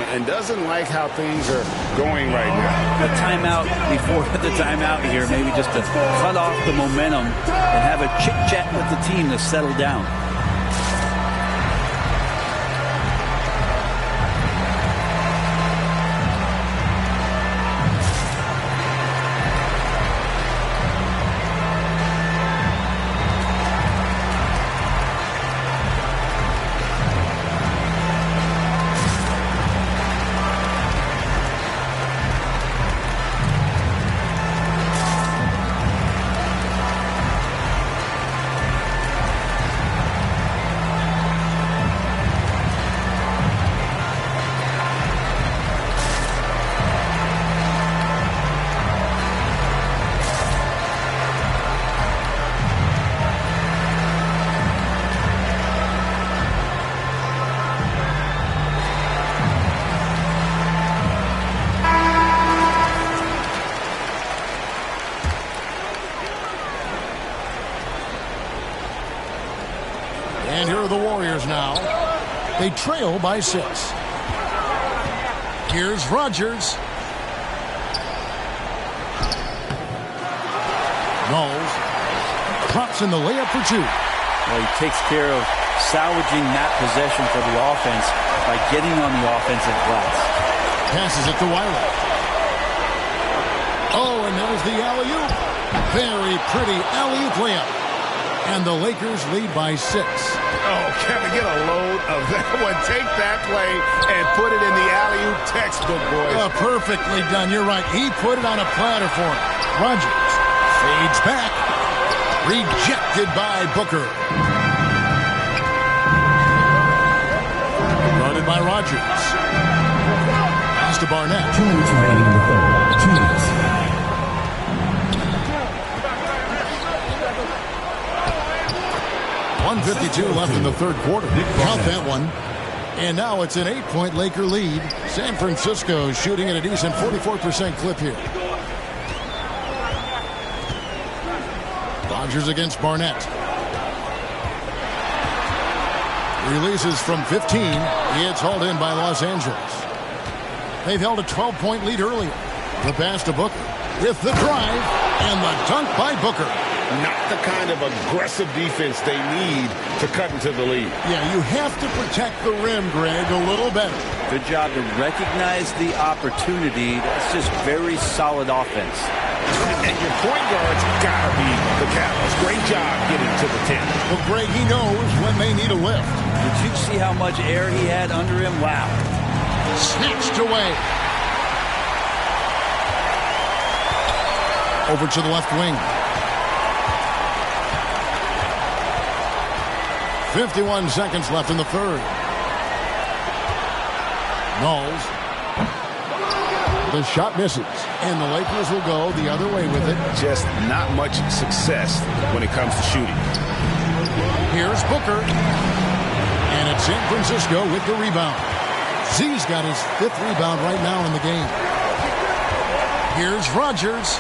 And doesn't like how things are going right now. The timeout before the timeout here, maybe just to cut off the momentum and have a chit-chat with the team to settle down. They trail by 6. Here's Rogers. Knowles drops in the layup for 2. Well, he takes care of salvaging that possession for the offense by getting on the offensive glass. Passes it to Wiley. Oh, and there's the alley-oop. Very pretty alley-oop layup. And the Lakers lead by 6. Oh, Kevin, get a load of that one. Take that play and put it in the alley-oop textbook, boys. Perfectly done. You're right. He put it on a platter for him. Rogers fades back. Rejected by Booker. Guarded by Rogers. Pass to Barnett. 2 minutes remaining in the third. 2 minutes. .152 left in the third quarter. Count that one. And now it's an 8-point Laker lead. San Francisco shooting at a decent 44% clip here. Rogers against Barnett. Releases from 15. It's hauled in by Los Angeles. They've held a 12-point lead earlier. The pass to Booker with the drive and the dunk by Booker. Not the kind of aggressive defense they need to cut into the lead. Yeah, you have to protect the rim, Greg, a little better. Good job to recognize the opportunity. That's just very solid offense. And your point guard's got to be the catalyst. Great job getting to the 10. Well, Greg, he knows when they need a lift. Did you see how much air he had under him? Wow. Snatched away. Over to the left wing. 51 seconds left in the third. Knowles. The shot misses, and the Lakers will go the other way with it. Just not much success when it comes to shooting. Here's Booker. And it's San Francisco with the rebound. Z's got his 5th rebound right now in the game. Here's Rogers.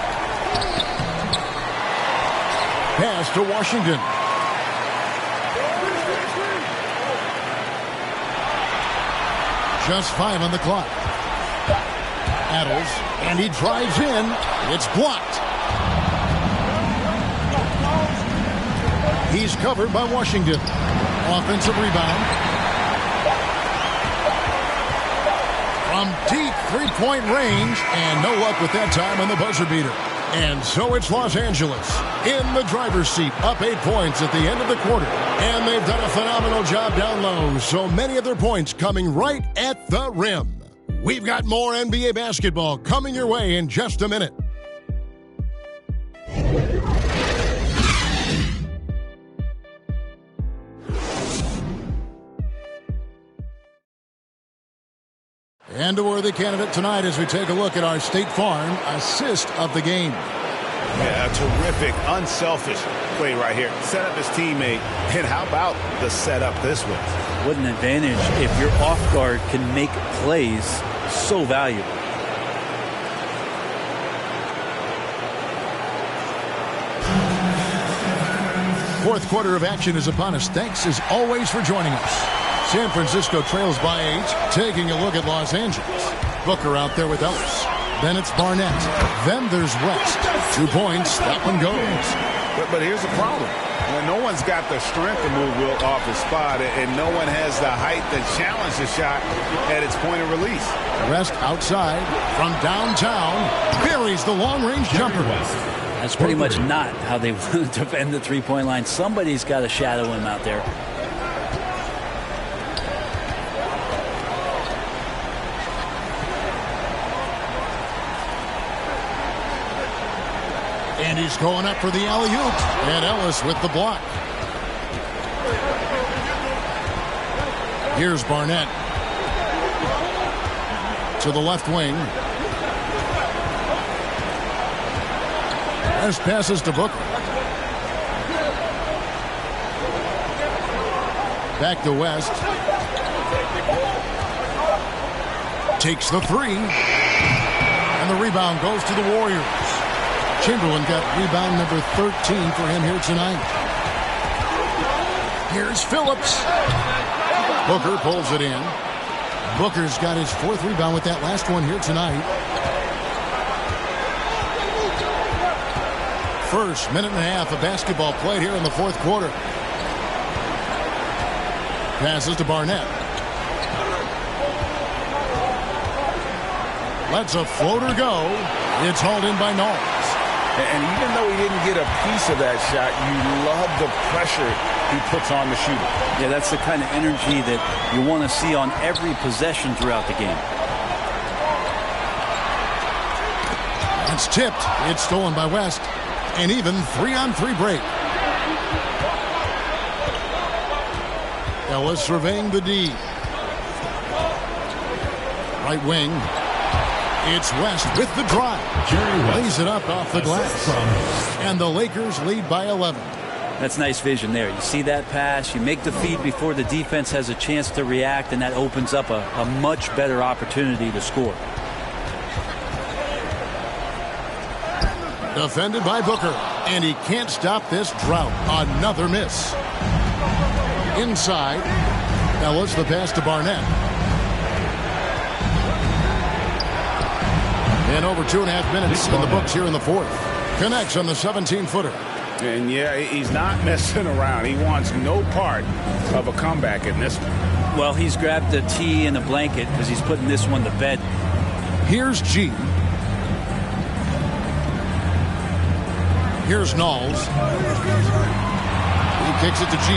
Pass to Washington. Just 5 on the clock. Adams, and he drives in. It's blocked. He's covered by Washington. Offensive rebound. From deep three-point range, and no luck with that time on the buzzer beater. And so it's Los Angeles in the driver's seat, up 8 points at the end of the quarter. And they've done a phenomenal job down low, so many of their points coming right at the rim. We've got more NBA basketball coming your way in just a minute. And a worthy candidate tonight as we take a look at our State Farm assist of the game. Yeah, a terrific, unselfish play right here. Set up his teammate, and how about the setup this one? What an advantage if your off guard can make plays so valuable. Fourth quarter of action is upon us. Thanks as always for joining us. San Francisco trails by 8. Taking a look at Los Angeles. Booker out there with Ellis. Then it's Barnett. Then there's West. 2 points. That one goes. But here's the problem. No one's got the strength to move Wilt off his spot, and no one has the height to challenge the shot at its point of release. West outside from downtown. Buries the long-range jumper. That's pretty much not how they want to defend the three-point line. Somebody's got to shadow him out there. And he's going up for the alley-oop. And Ellis with the block. Here's Barnett. To the left wing. West passes to Booker. Back to West. Takes the 3. And the rebound goes to the Warriors. Chamberlain got rebound number 13 for him here tonight. Here's Phillips. Booker pulls it in. Booker's got his 4th rebound with that last one here tonight. First minute and a half of basketball played here in the 4th quarter. Passes to Barnett. Lets a floater go. It's hauled in by Knowles. And even though he didn't get a piece of that shot, you love the pressure he puts on the shooter. Yeah, that's the kind of energy that you want to see on every possession throughout the game. It's tipped. It's stolen by West. An even 3-on-3 break. Ellis surveying the D. Right wing. It's West with the drive. Lays it up off the glass. And the Lakers lead by 11. That's nice vision there. You see that pass. You make the feed before the defense has a chance to react, and that opens up a much better opportunity to score. Defended by Booker. And he can't stop this drought. Another miss. Inside. Ellis the pass to Barnett. And over 2.5 minutes in the books here in the 4th. Connects on the 17-footer. And yeah, he's not messing around. He wants no part of a comeback in this one. Well, he's grabbed the tee and a blanket because he's putting this one to bed. Here's G. Here's Knowles. He kicks it to G.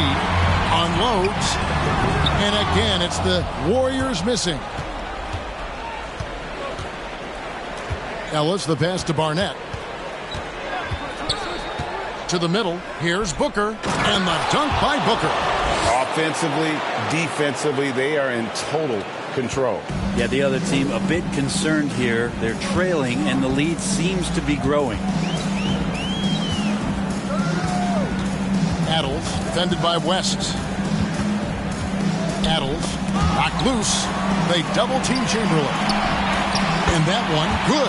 Unloads. And again, it's the Warriors missing. Ellis the pass to Barnett. To the middle. Here's Booker. And the dunk by Booker. Offensively, defensively, they are in total control. Yeah, the other team a bit concerned here. They're trailing, and the lead seems to be growing. Addles, defended by West. Addles, knocked loose. They double-team Chamberlain. And that one, good.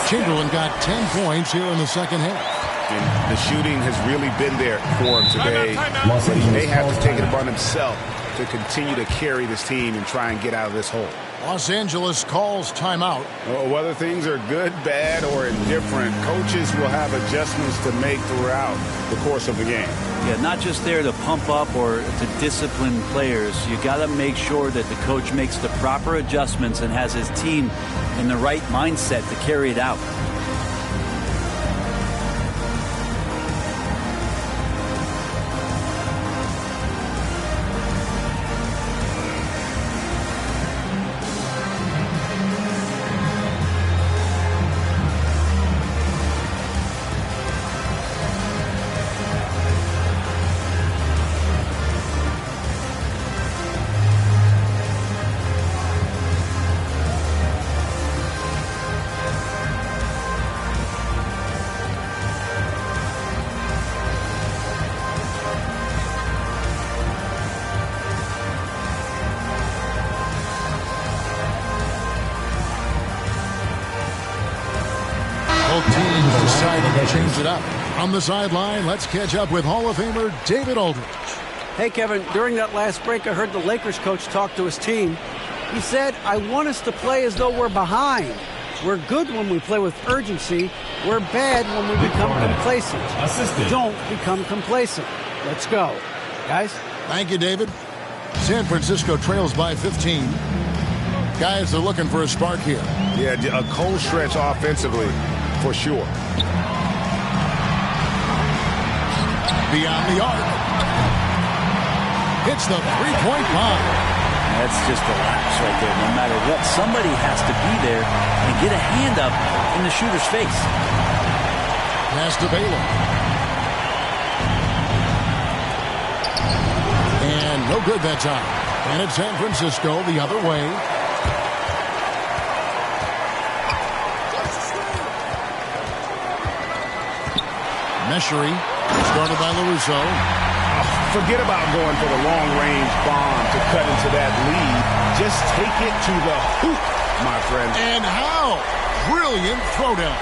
Chamberlain got 10 points here in the second half. And the shooting has really been there for him today. But he may have to take it upon himself to continue to carry this team and try and get out of this hole. Los Angeles calls timeout. Whether things are good, bad, or indifferent, coaches will have adjustments to make throughout the course of the game. Yeah, not just there to pump up or to discipline players. You got to make sure that the coach makes the proper adjustments and has his team in the right mindset to carry it out. Both teams deciding to change it up. On the sideline, let's catch up with Hall of Famer David Aldridge. Hey, Kevin, during that last break, I heard the Lakers coach talk to his team. He said, I want us to play as though we're behind. We're good when we play with urgency. We're bad when we become complacent. Don't become complacent. Let's go. Guys? Thank you, David. San Francisco trails by 15. Guys, they're looking for a spark here. Yeah, a cold stretch offensively, for sure. Beyond the arc. Hits the three-point line. That's just a lapse right there. No matter what, somebody has to be there and get a hand up in the shooter's face. Pass to Baylor. And no good that time. And it's San Francisco the other way. Meshery, started by LaRusso. Forget about going for the long-range bomb to cut into that lead. Just take it to the hoop, my friend. And how? Brilliant throwdown.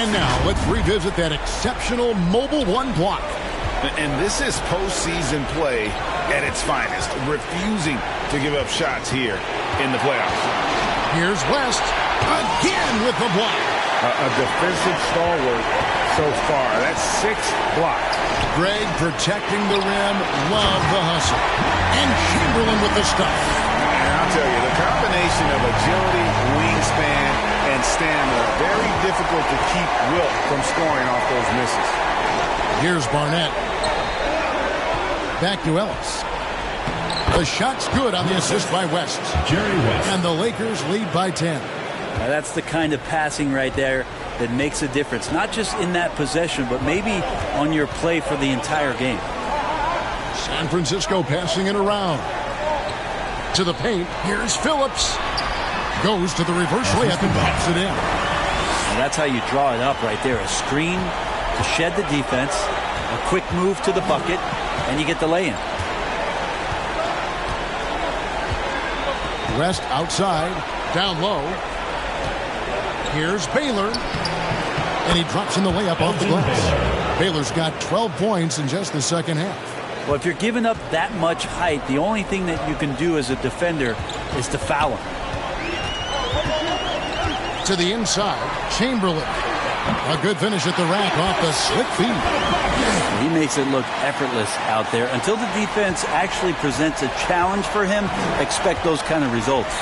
And now let's revisit that exceptional Mobile One block. And this is postseason play at its finest, refusing to give up shots here in the playoffs. Here's West again with the block. A defensive stalwart so far. That's 6 blocks. Greg protecting the rim. Love the hustle. And Chamberlain with the stuff. And I'll tell you, the combination of agility, wingspan, and stamina, very difficult to keep Wilt from scoring off those misses. Here's Barnett. Back to Ellis. The shot's good on the assist by West. Jerry West. And the Lakers lead by 10. Now that's the kind of passing right there that makes a difference. Not just in that possession, but maybe on your play for the entire game. San Francisco passing it around. To the paint. Here's Phillips. Goes to the reverse layup and pops it in. Now that's how you draw it up right there. A screen to shed the defense. A quick move to the bucket. And you get the lay-in. West outside. Down low. Here's Baylor. And he drops in the layup off the glass. Baylor's got 12 points in just the second half. Well, if you're giving up that much height, the only thing that you can do as a defender is to foul him. To the inside. Chamberlain. A good finish at the rack off the slick feed. He makes it look effortless out there. Until the defense actually presents a challenge for him, expect those kind of results.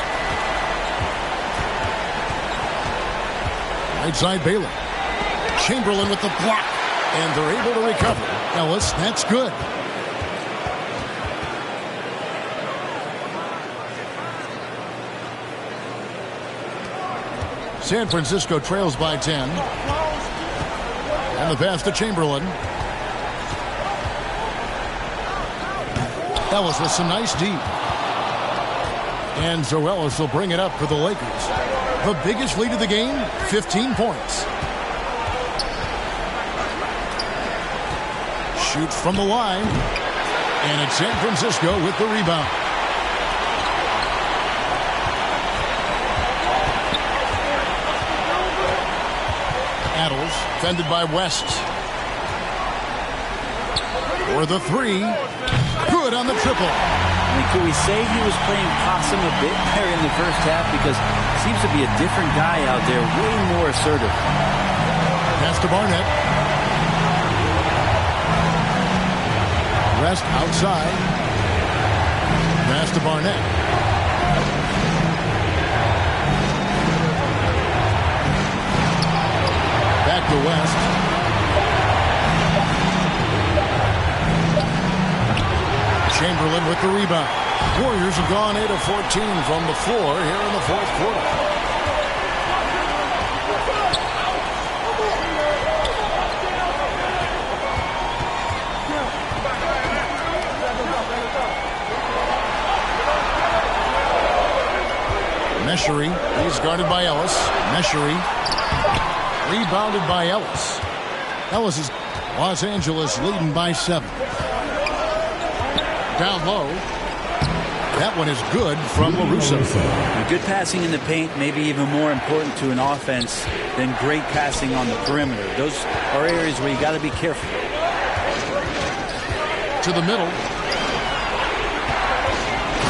Right side Baylor. Chamberlain with the block. And they're able to recover. Ellis, that's good. San Francisco trails by 10. And the pass to Chamberlain. Ellis with some nice deep. And so Ellis will bring it up for the Lakers. The biggest lead of the game, 15 points. Shoots from the line. And it's San Francisco with the rebound. Adams, fended by West. For the three. Good on the triple. I mean, could we say he was playing possum a bit there in the first half? Because he seems to be a different guy out there, way more assertive. Pass to Barnett. West outside. Pass to Barnett. Back to West. Chamberlain with the rebound. Warriors have gone 8 of 14 from the floor here in the fourth quarter. Meshery, he's guarded by Ellis. Meshery, rebounded by Ellis. Ellis is Los Angeles leading by 7. Down low. That one is good from LaRusso. Good passing in the paint, maybe even more important to an offense than great passing on the perimeter. Those are areas where you got to be careful. To the middle.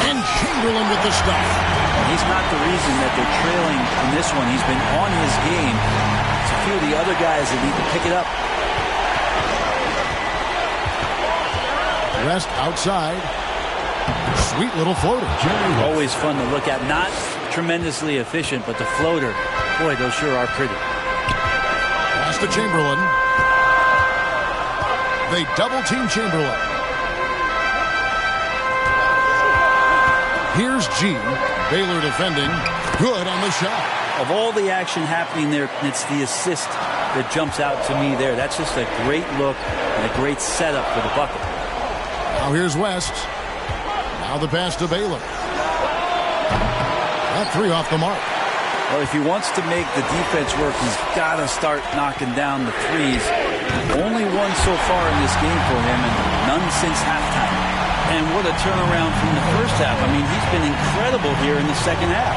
And Chamberlain with the stuff. He's not the reason that they're trailing in this one. He's been on his game. It's a few of the other guys that need to pick it up. West outside. Sweet little floater. Always fun to look at. Not tremendously efficient, but the floater, boy, those sure are pretty. Pass to Chamberlain. They double team Chamberlain. Here's G. Baylor defending. Good on the shot. Of all the action happening there, it's the assist that jumps out to me there. That's just a great look and a great setup for the bucket. Now here's West. Now the pass to Baylor. That three off the mark. Well, if he wants to make the defense work, he's got to start knocking down the threes. Only one so far in this game for him, and none since halftime. And what a turnaround from the first half. I mean, he's been incredible here in the second half.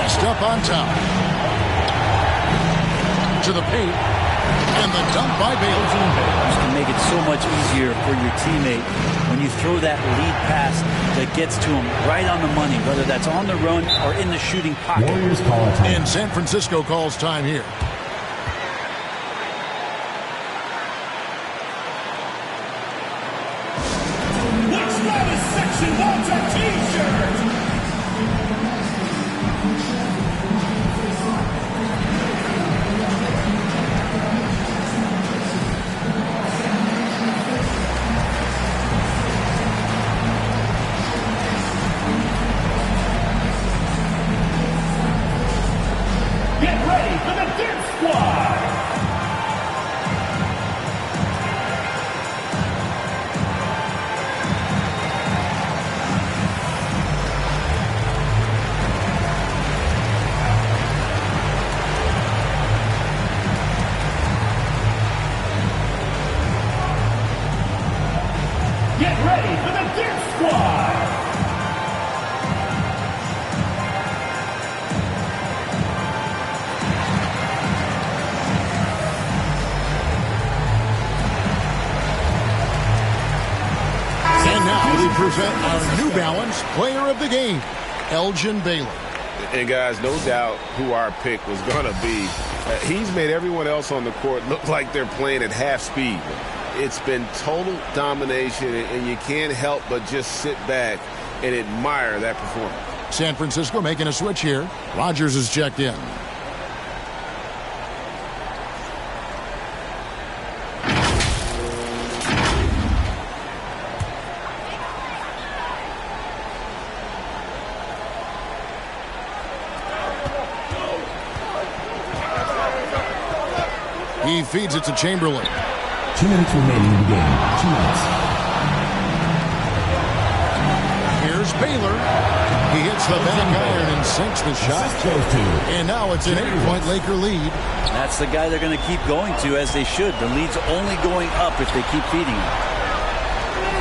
West up on top. To the paint. And the dunk by Baylor. You can make it so much easier for your teammate when you throw that lead pass that gets to him right on the money, whether that's on the run or in the shooting pocket. Warriors call a time. And San Francisco calls time here. Which latest section wants a t-shirt? Get ready for the Dip Squad! Get ready for the Dip Squad! And now we present our New Balance player of the game, Elgin Baylor. And guys, no doubt who our pick was going to be. He's made everyone else on the court look like they're playing at half speed. It's been total domination, and you can't help but just sit back and admire that performance. San Francisco making a switch here. Rodgers is checked in. He feeds it to Chamberlain. 2 minutes remaining in the game. 2 minutes. Here's Baylor. He hits the back iron and sinks the shot. And now it's an 8-point Laker lead. That's the guy they're going to keep going to, as they should. The lead's only going up if they keep feeding him.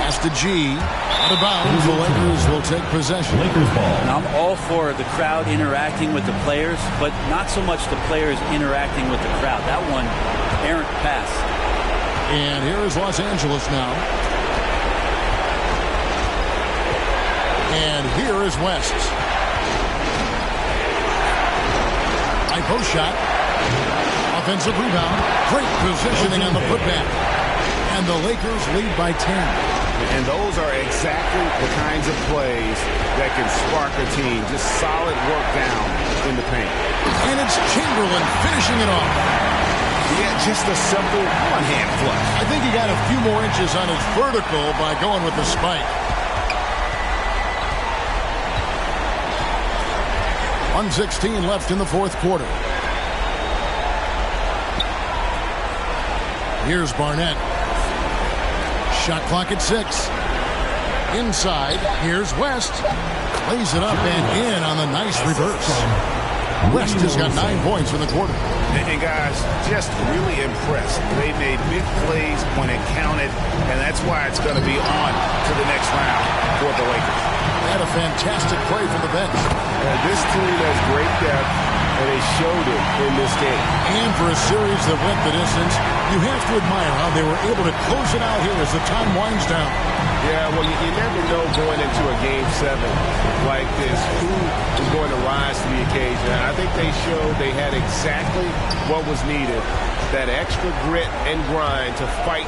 That's the G. Out of bounds, the Lakers will take possession. Lakers ball. Now, I'm all for the crowd interacting with the players, but not so much the players interacting with the crowd. That one, errant pass. And here is Los Angeles now. And here is West. High post shot. Offensive rebound. Great positioning on the putback. And the Lakers lead by 10. And those are exactly the kinds of plays that can spark a team. Just solid work down in the paint. And it's Chamberlain finishing it off. Yeah, just a simple one-hand flush. I think he got a few more inches on his vertical by going with the spike. 1:16 left in the fourth quarter. Here's Barnett. Shot clock at 6. Inside, here's West. Lays it up and in on the nice reverse. West has got 9 points in the quarter. And guys, just really impressed. They made big plays when it counted, and that's why it's going to be on to the next round for the Lakers. They had a fantastic play from the bench. This team has great depth, and they showed it in this game. And for a series that went the distance, you have to admire how they were able to close it out here as the time winds down. Yeah, well, you never know going into a Game 7 like this who is going to rise to the occasion. And I think they showed they had exactly what was needed, that extra grit and grind to fight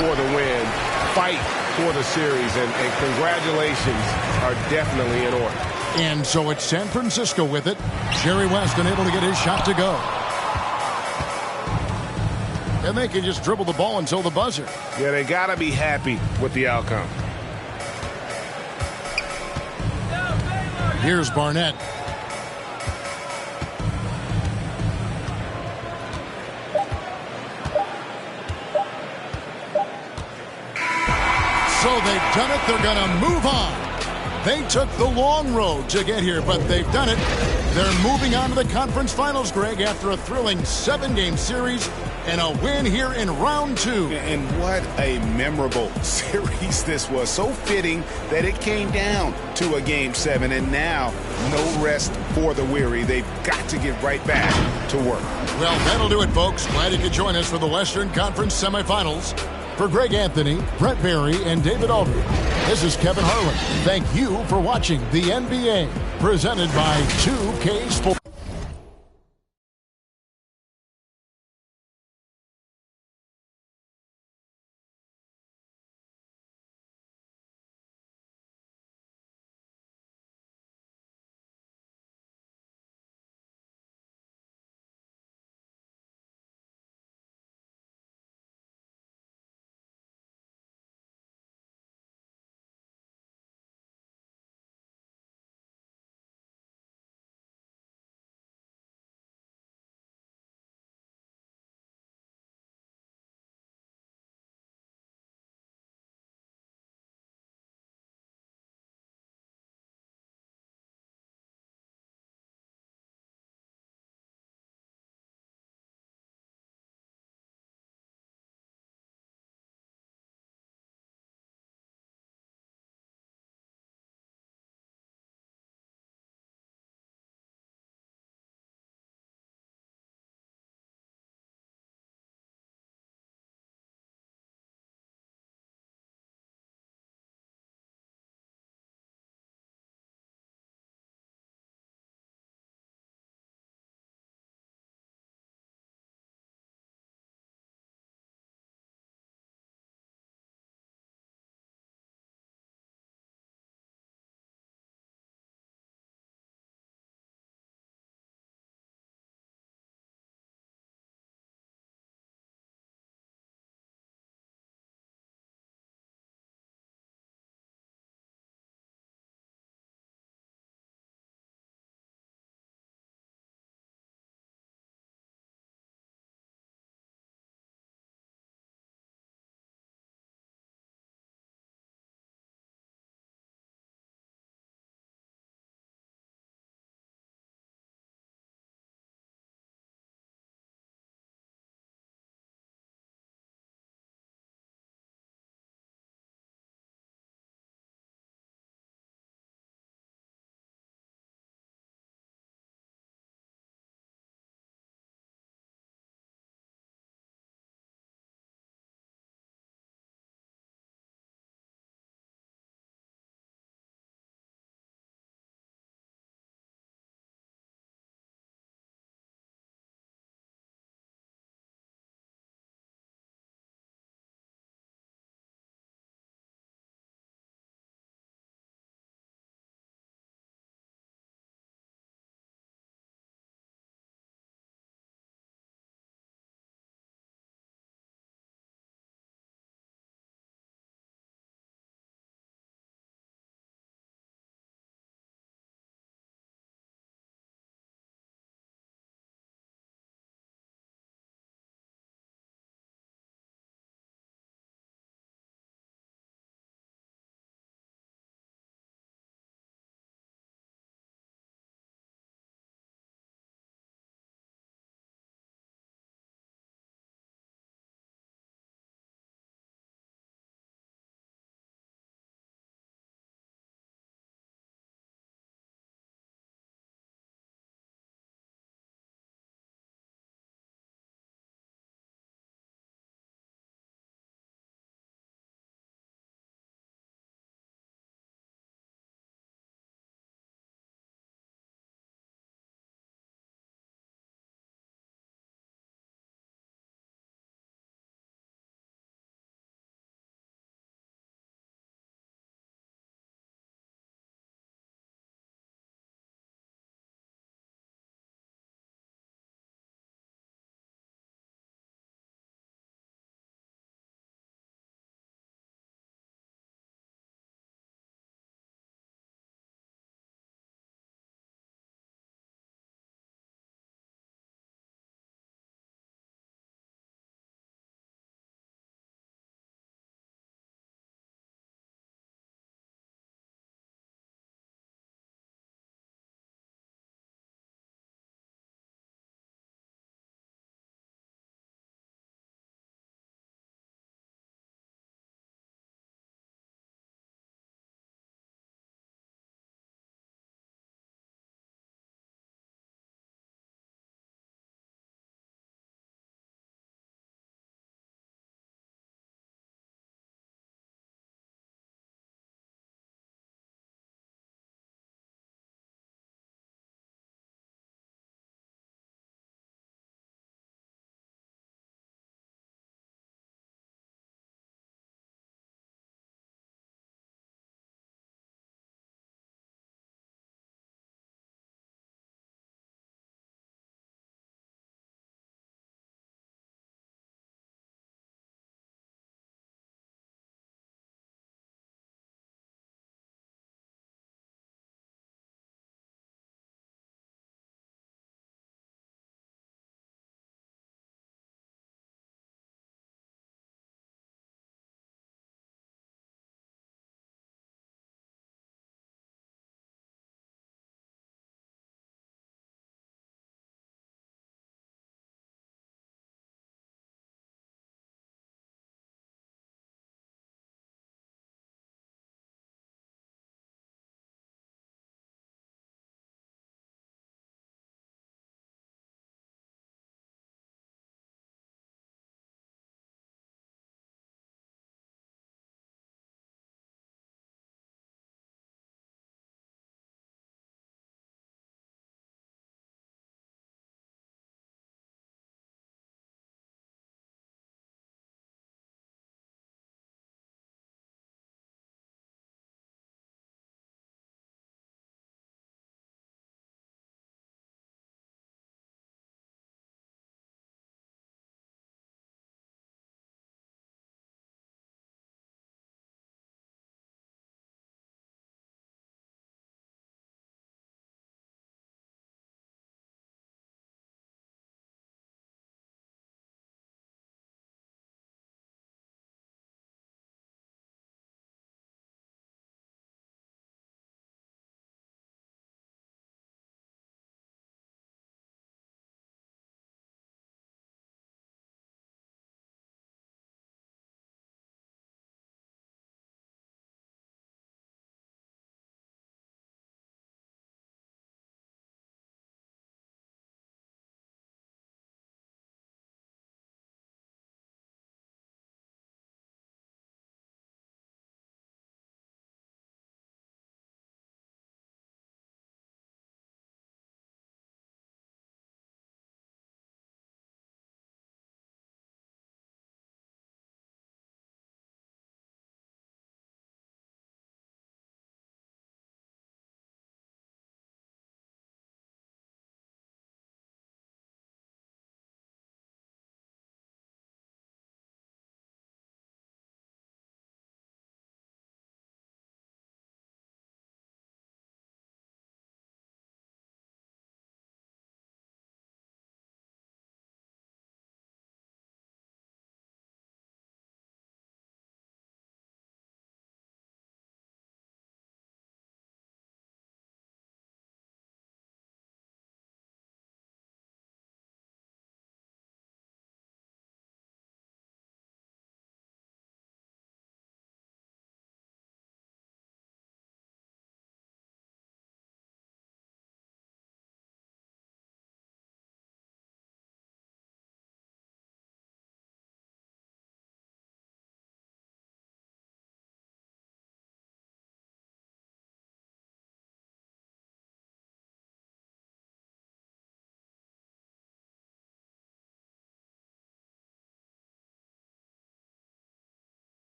for the win, fight for the series, and congratulations are definitely in order. And so it's San Francisco with it. Jerry West unable to get his shot to go. And they can just dribble the ball until the buzzer. Yeah, they got to be happy with the outcome. Here's Barnett. So they've done it. They're going to move on. They took the long road to get here, but they've done it. They're moving on to the conference finals, Greg, after a thrilling 7-game series and a win here in round 2. And what a memorable series this was. So fitting that it came down to a Game 7, and now no rest for the weary. They've got to get right back to work. Well, that'll do it, folks. Glad you could join us for the Western Conference semifinals. For Greg Anthony, Brett Berry, and David Aldridge, this is Kevin Harlan. Thank you for watching the NBA, presented by 2K Sports.